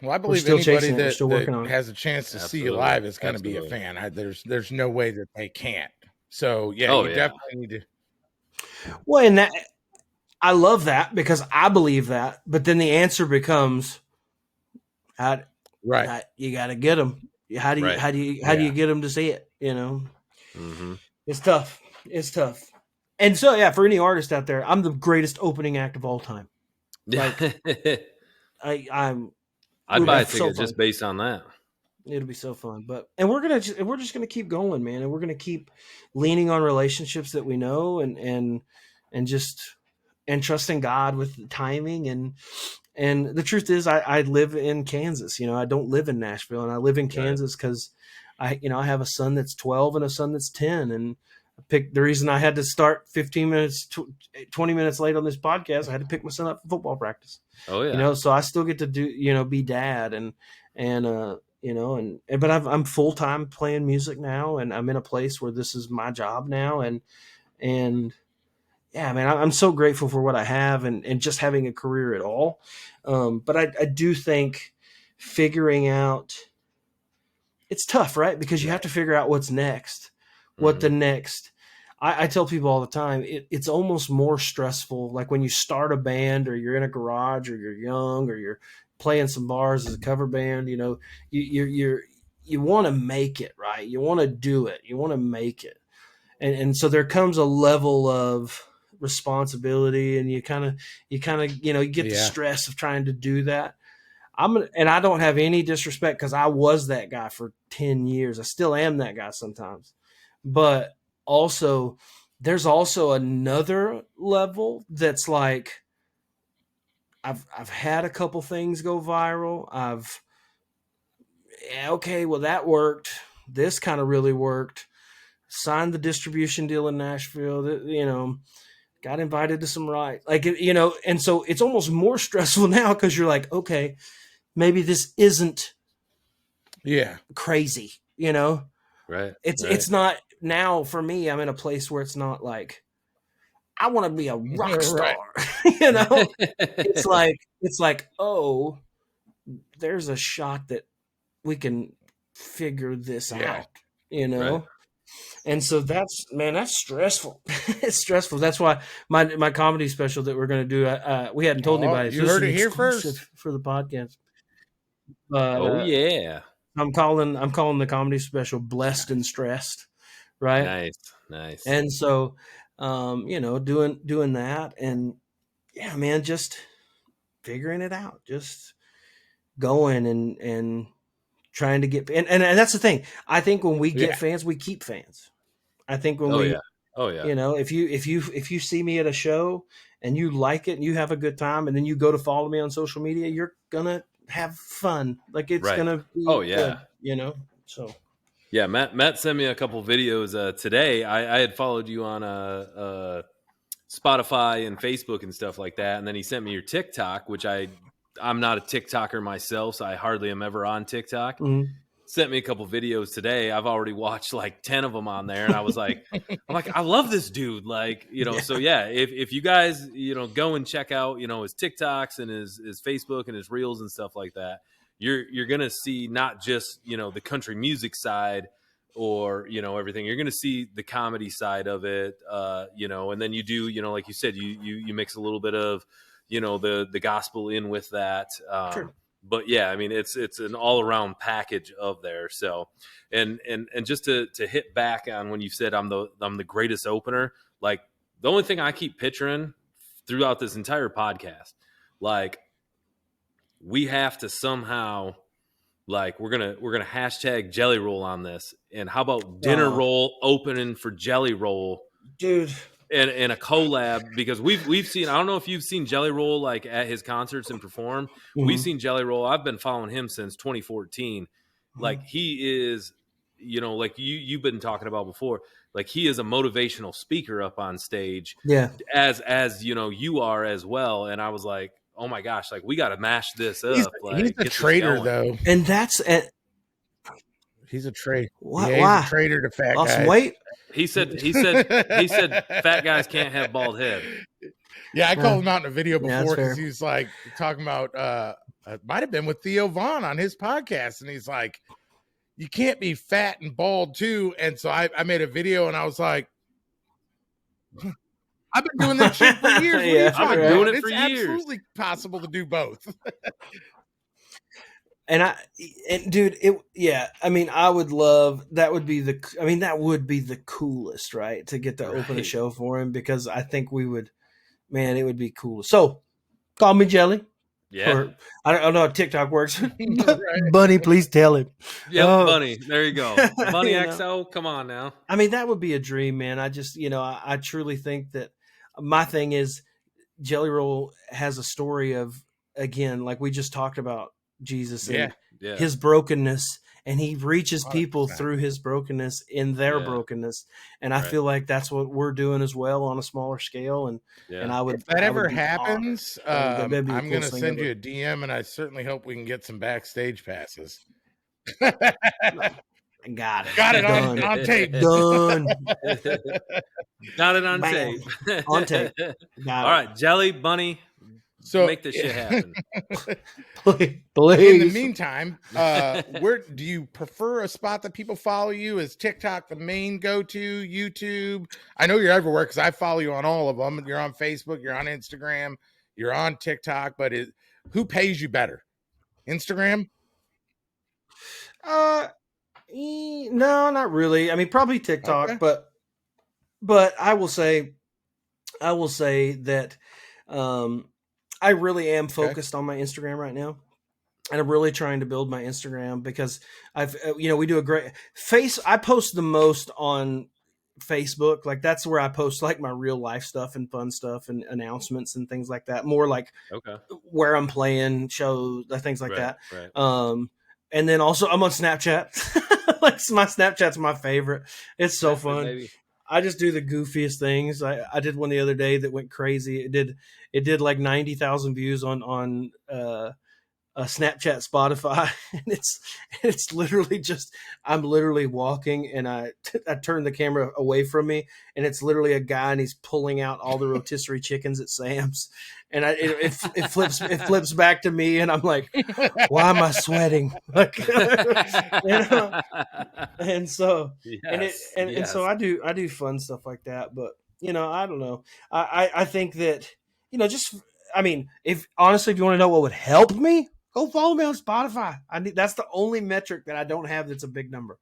well, I believe anybody that has a chance to see you live is going to be a fan. There's no way that they can't. So yeah, you definitely need to. Well, and I love that, because I believe that, but then the answer becomes, you got to get them. How do you get them to see it? Mm-hmm. It's tough. And so, yeah, for any artist out there, I'm the greatest opening act of all time. Like, I'd buy a ticket just based on that. It'll be so fun. And we're just gonna keep going, man, and we're gonna keep leaning on relationships that we know, and trusting God with timing. And the truth is, I live in Kansas. I don't live in Nashville, and I live in Kansas because I have a son that's 12 and a son that's 10. And I picked the reason I had to start 15 minutes, 20 minutes late on this podcast. I had to pick my son up for football practice. Oh yeah. So I still get to do, be dad but I'm full time playing music now, and I'm in a place where this is my job now. And yeah, man, I'm so grateful for what I have and just having a career at all. But I do think figuring out, it's tough, right? Because you have to figure out what's next, I tell people all the time, it's almost more stressful. Like when you start a band, or you're in a garage, or you're young, or you're playing some bars as a cover band, you want to make it, right? You want to do it. You want to make it. And so there comes a level of responsibility, and you get the stress of trying to do that. And I don't have any disrespect, because I was that guy for 10 years. I still am that guy sometimes. But also, there's also another level that's like, I've had a couple things go viral. Okay, well, that worked. this kind of really worked. Signed the distribution deal in Nashville. You know, got invited to some you know, and so it's almost more stressful now because you're like, okay, maybe this isn't crazy, you know? Right. It's not now for me. I'm in a place where it's not like I want to be a rock star, you know? It's like, oh, there's a shot that we can figure this out, you know? Right. And so that's stressful. It's stressful. That's why my comedy special that we're going to do, we hadn't told anybody. You heard it here first for the podcast. Yeah. I'm calling the comedy special "Blessed and Stressed," right? Nice. And so, you know, doing that, and yeah, man, just figuring it out, just going and trying to get, and that's the thing. I think when we get fans, we keep fans. I think when you know, if you see me at a show and you like it and you have a good time, and then you go to follow me on social media, you're gonna have fun. Like it's gonna be good, you know. So yeah, Matt sent me a couple videos today. I had followed you on Spotify and Facebook and stuff like that, and then he sent me your TikTok, which I'm not a TikToker myself, so I hardly am ever on TikTok. Mm-hmm. Sent me a couple videos today. I've already watched like 10 of them on there, and I was like, I love this dude. Like, you know, so yeah, if you guys, you know, go and check out, you know, his TikToks and his Facebook and his reels and stuff like that, you're gonna see not just, you know, the country music side or, you know, everything. You're gonna see the comedy side of it, you know, and then you do, you know, like you said, you mix a little bit of, you know, the gospel in with that. Sure. But yeah, I mean, it's an all around package of there. So, and just to hit back on when you said I'm the greatest opener, like the only thing I keep picturing throughout this entire podcast, like we have to somehow, like we're gonna hashtag Jelly Roll on this, and how about Dinner Roll opening for Jelly Roll, dude. And a collab, because we've seen, I don't know if you've seen Jelly Roll like at his concerts and perform. Mm-hmm. We've seen Jelly Roll. I've been following him since 2014. Mm-hmm. Like he is, you know, like you've been talking about before, like he is a motivational speaker up on stage. Yeah. As you know, you are as well. And I was like, oh my gosh, like we got to mash this up. He's a traitor though. And that's he's a traitor. Why? He's a traitor to fat guys. Guys. Weight? He said fat guys can't have bald head. Yeah, I called him out in a video before because he was like talking about it might have been with Theo Vaughn on his podcast, and he's like, you can't be fat and bald too. And so I made a video and I was like, I've been doing that shit for years. I've been doing it for years. It's absolutely possible to do both. And dude, I mean, I would love, that would be the coolest, right? To get to open a show for him, because I think it would be cool. So call me Jelly. Yeah. Or, I don't know how TikTok works. Bunny, please tell him. Yeah, Bunny. There you go. Bunny XO, come on now. I mean, that would be a dream, man. I just, I truly think that my thing is Jelly Roll has a story of, again, like we just talked about, Jesus and his brokenness, and he reaches people through his brokenness in their brokenness. And I feel like that's what we're doing as well on a smaller scale. And I would, if that ever happens, I'm going to send you a DM, and I certainly hope we can get some backstage passes. Got it on tape. Done. Got it on tape. On tape. All right, Jelly, Bunny. So make this shit happen. Please. In the meantime, where do you prefer a spot that people follow you? Is TikTok the main go-to? YouTube? I know you're everywhere because I follow you on all of them. You're on Facebook, you're on Instagram, you're on TikTok, but who pays you better? Instagram? No, not really. I mean, probably TikTok, but I will say that I really am focused on my Instagram right now, and I'm really trying to build my Instagram because we do a great I post the most on Facebook. Like that's where I post like my real life stuff and fun stuff and announcements and things like that. More like where I'm playing shows, things like that. Right. And then also I'm on Snapchat. Like my Snapchat's my favorite. It's so fun. Baby. I just do the goofiest things. I did one the other day that went crazy. It did like 90,000 views on Snapchat, Spotify, and it's literally just I'm literally walking and I turn the camera away from me and it's literally a guy and he's pulling out all the rotisserie chickens at Sam's and it flips back to me and I'm like, why am I sweating? Like, and so Yes, and so I do fun stuff like that, but I don't know. I think that just I mean, if honestly, if you want to know what would help me, go follow me on Spotify. That's the only metric that I don't have that's a big number.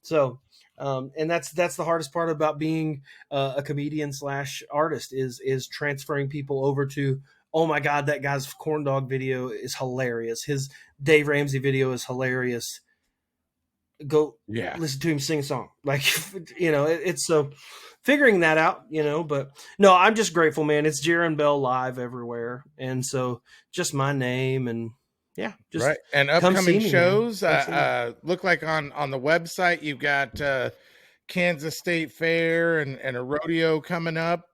So, and that's the hardest part about being a comedian / artist is transferring people over to. Oh my God, that guy's corn dog video is hilarious. His Dave Ramsey video is hilarious. Go listen to him sing a song. Like, it's so figuring that out, but no, I'm just grateful, man. It's Jaron Bell Live everywhere. And so just my name and just right. And upcoming shows look like on the website, you've got Kansas State Fair and a rodeo coming up.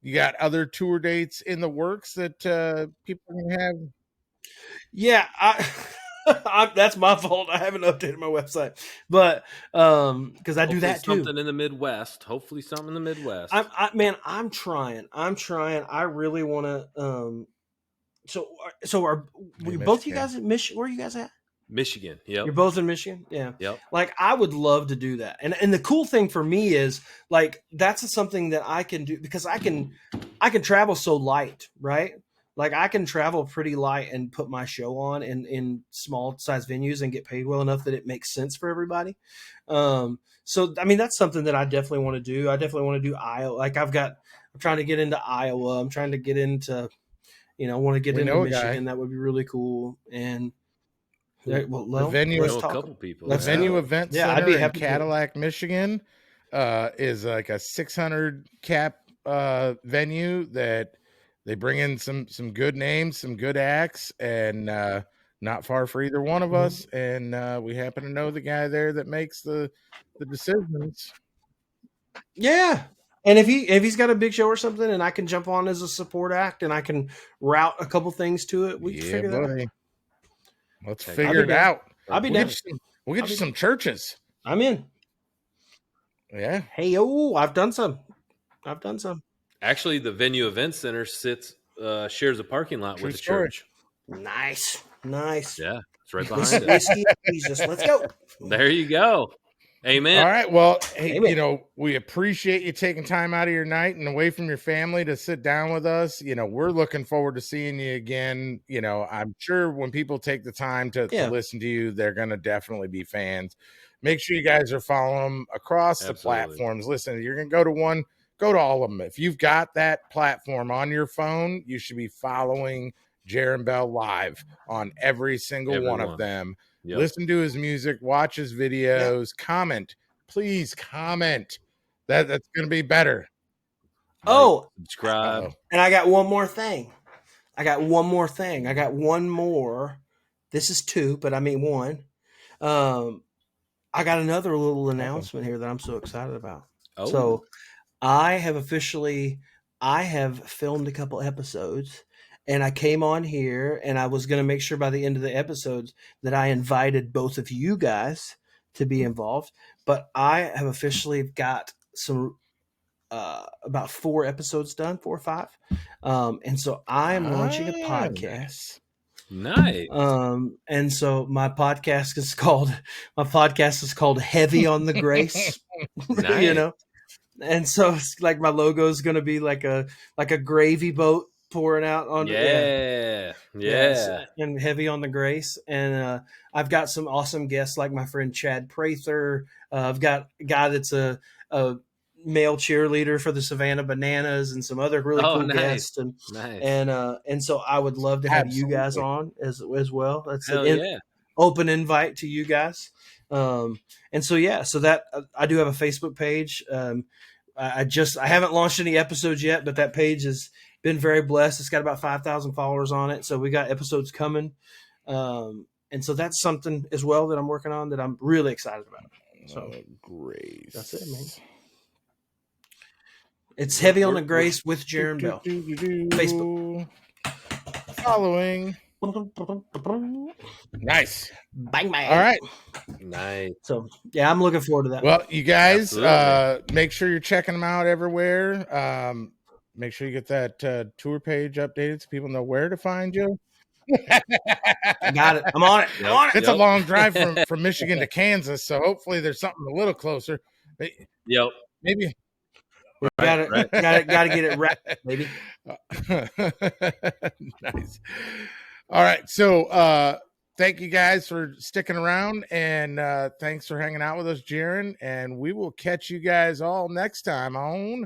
You got other tour dates in the works that people can have. Yeah, that's my fault. I haven't updated my website, but because I do that too. Something in the Midwest. Hopefully, something in the Midwest. I'm trying. I really want to. So are we both you guys at Michigan? Where are you guys at? Michigan. Yep. You're both in Michigan? Yeah. Yep. Like I would love to do that. And the cool thing for me is like that's something that I can do because I can travel so light, right? Like I can travel pretty light and put my show on in small size venues and get paid well enough that it makes sense for everybody. So I mean that's something that I definitely want to do. I definitely want to do Iowa. Like I'm trying to get into Iowa. I'm trying to get into want to get into Michigan. That would be really cool. And the venue, a couple people. The venue event center I'd be in happy Cadillac, Michigan, is like a 600 cap venue that they bring in some good names, some good acts, and not far for either one of us. And we happen to know the guy there that makes the decisions. Yeah. And if he's got a big show or something, and I can jump on as a support act, and I can route a couple things to it, we can figure that out. Let's figure it out. I'll be down. We'll get you some churches. I'm in. Yeah. Hey, I've done some. Actually, the venue event center shares a parking lot with the church. Nice. Yeah, it's right behind it. Jesus, let's go. There you go. Amen. All right. Well, hey, we appreciate you taking time out of your night and away from your family to sit down with us. We're looking forward to seeing you again. I'm sure when people take the time to listen to you, they're going to definitely be fans. Make sure you guys are following them across the platforms. Listen, you're going to go to one, go to all of them. If you've got that platform on your phone, you should be following Jaron Bell Live on every single one of them. Yep. Listen to his music, watch his videos, comment. Please comment. That's going to be better. Subscribe. And I got one more thing. I got one more. This is two, but I mean one. I got another little announcement here that I'm so excited about. Oh. So I have filmed a couple episodes. And I came on here and I was going to make sure by the end of the episodes that I invited both of you guys to be involved. But I have officially got some about 4 episodes done, 4 or 5. And so I am launching a podcast. Nice. And so my podcast is called Heavy on the Grace. Nice. And so it's like my logo is going to be like a gravy boat pouring out on yeah. And heavy on the grace. And I've got some awesome guests like my friend Chad Prather. I've got a guy that's a male cheerleader for the Savannah Bananas and some other really cool guests. And so I would love to have you guys on as well. That's an open invite to you guys. And so that I do have a Facebook page. I haven't launched any episodes yet, but that page has been very blessed. It's got about 5,000 followers on it. So we got episodes coming. And so that's something as well that I'm working on that I'm really excited about. So Grace. that's it, man. It's heavy on the Grace with Jaron Bell. Facebook. Following. Nice. Bang, bang. All right. Nice. So, yeah, I'm looking forward to that. Well, you guys, Absolutely. make sure you're checking them out everywhere. Make sure you get that tour page updated so people know where to find you. I got it. I'm on it. I'm on it. It's a long drive from Michigan to Kansas, so hopefully there's something a little closer. Yep. Maybe. Got to get it right, baby. Nice. All right. So thank you guys for sticking around, and thanks for hanging out with us, Jaron. And we will catch you guys all next time on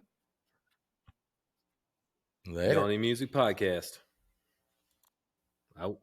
Later. Music Podcast. Out.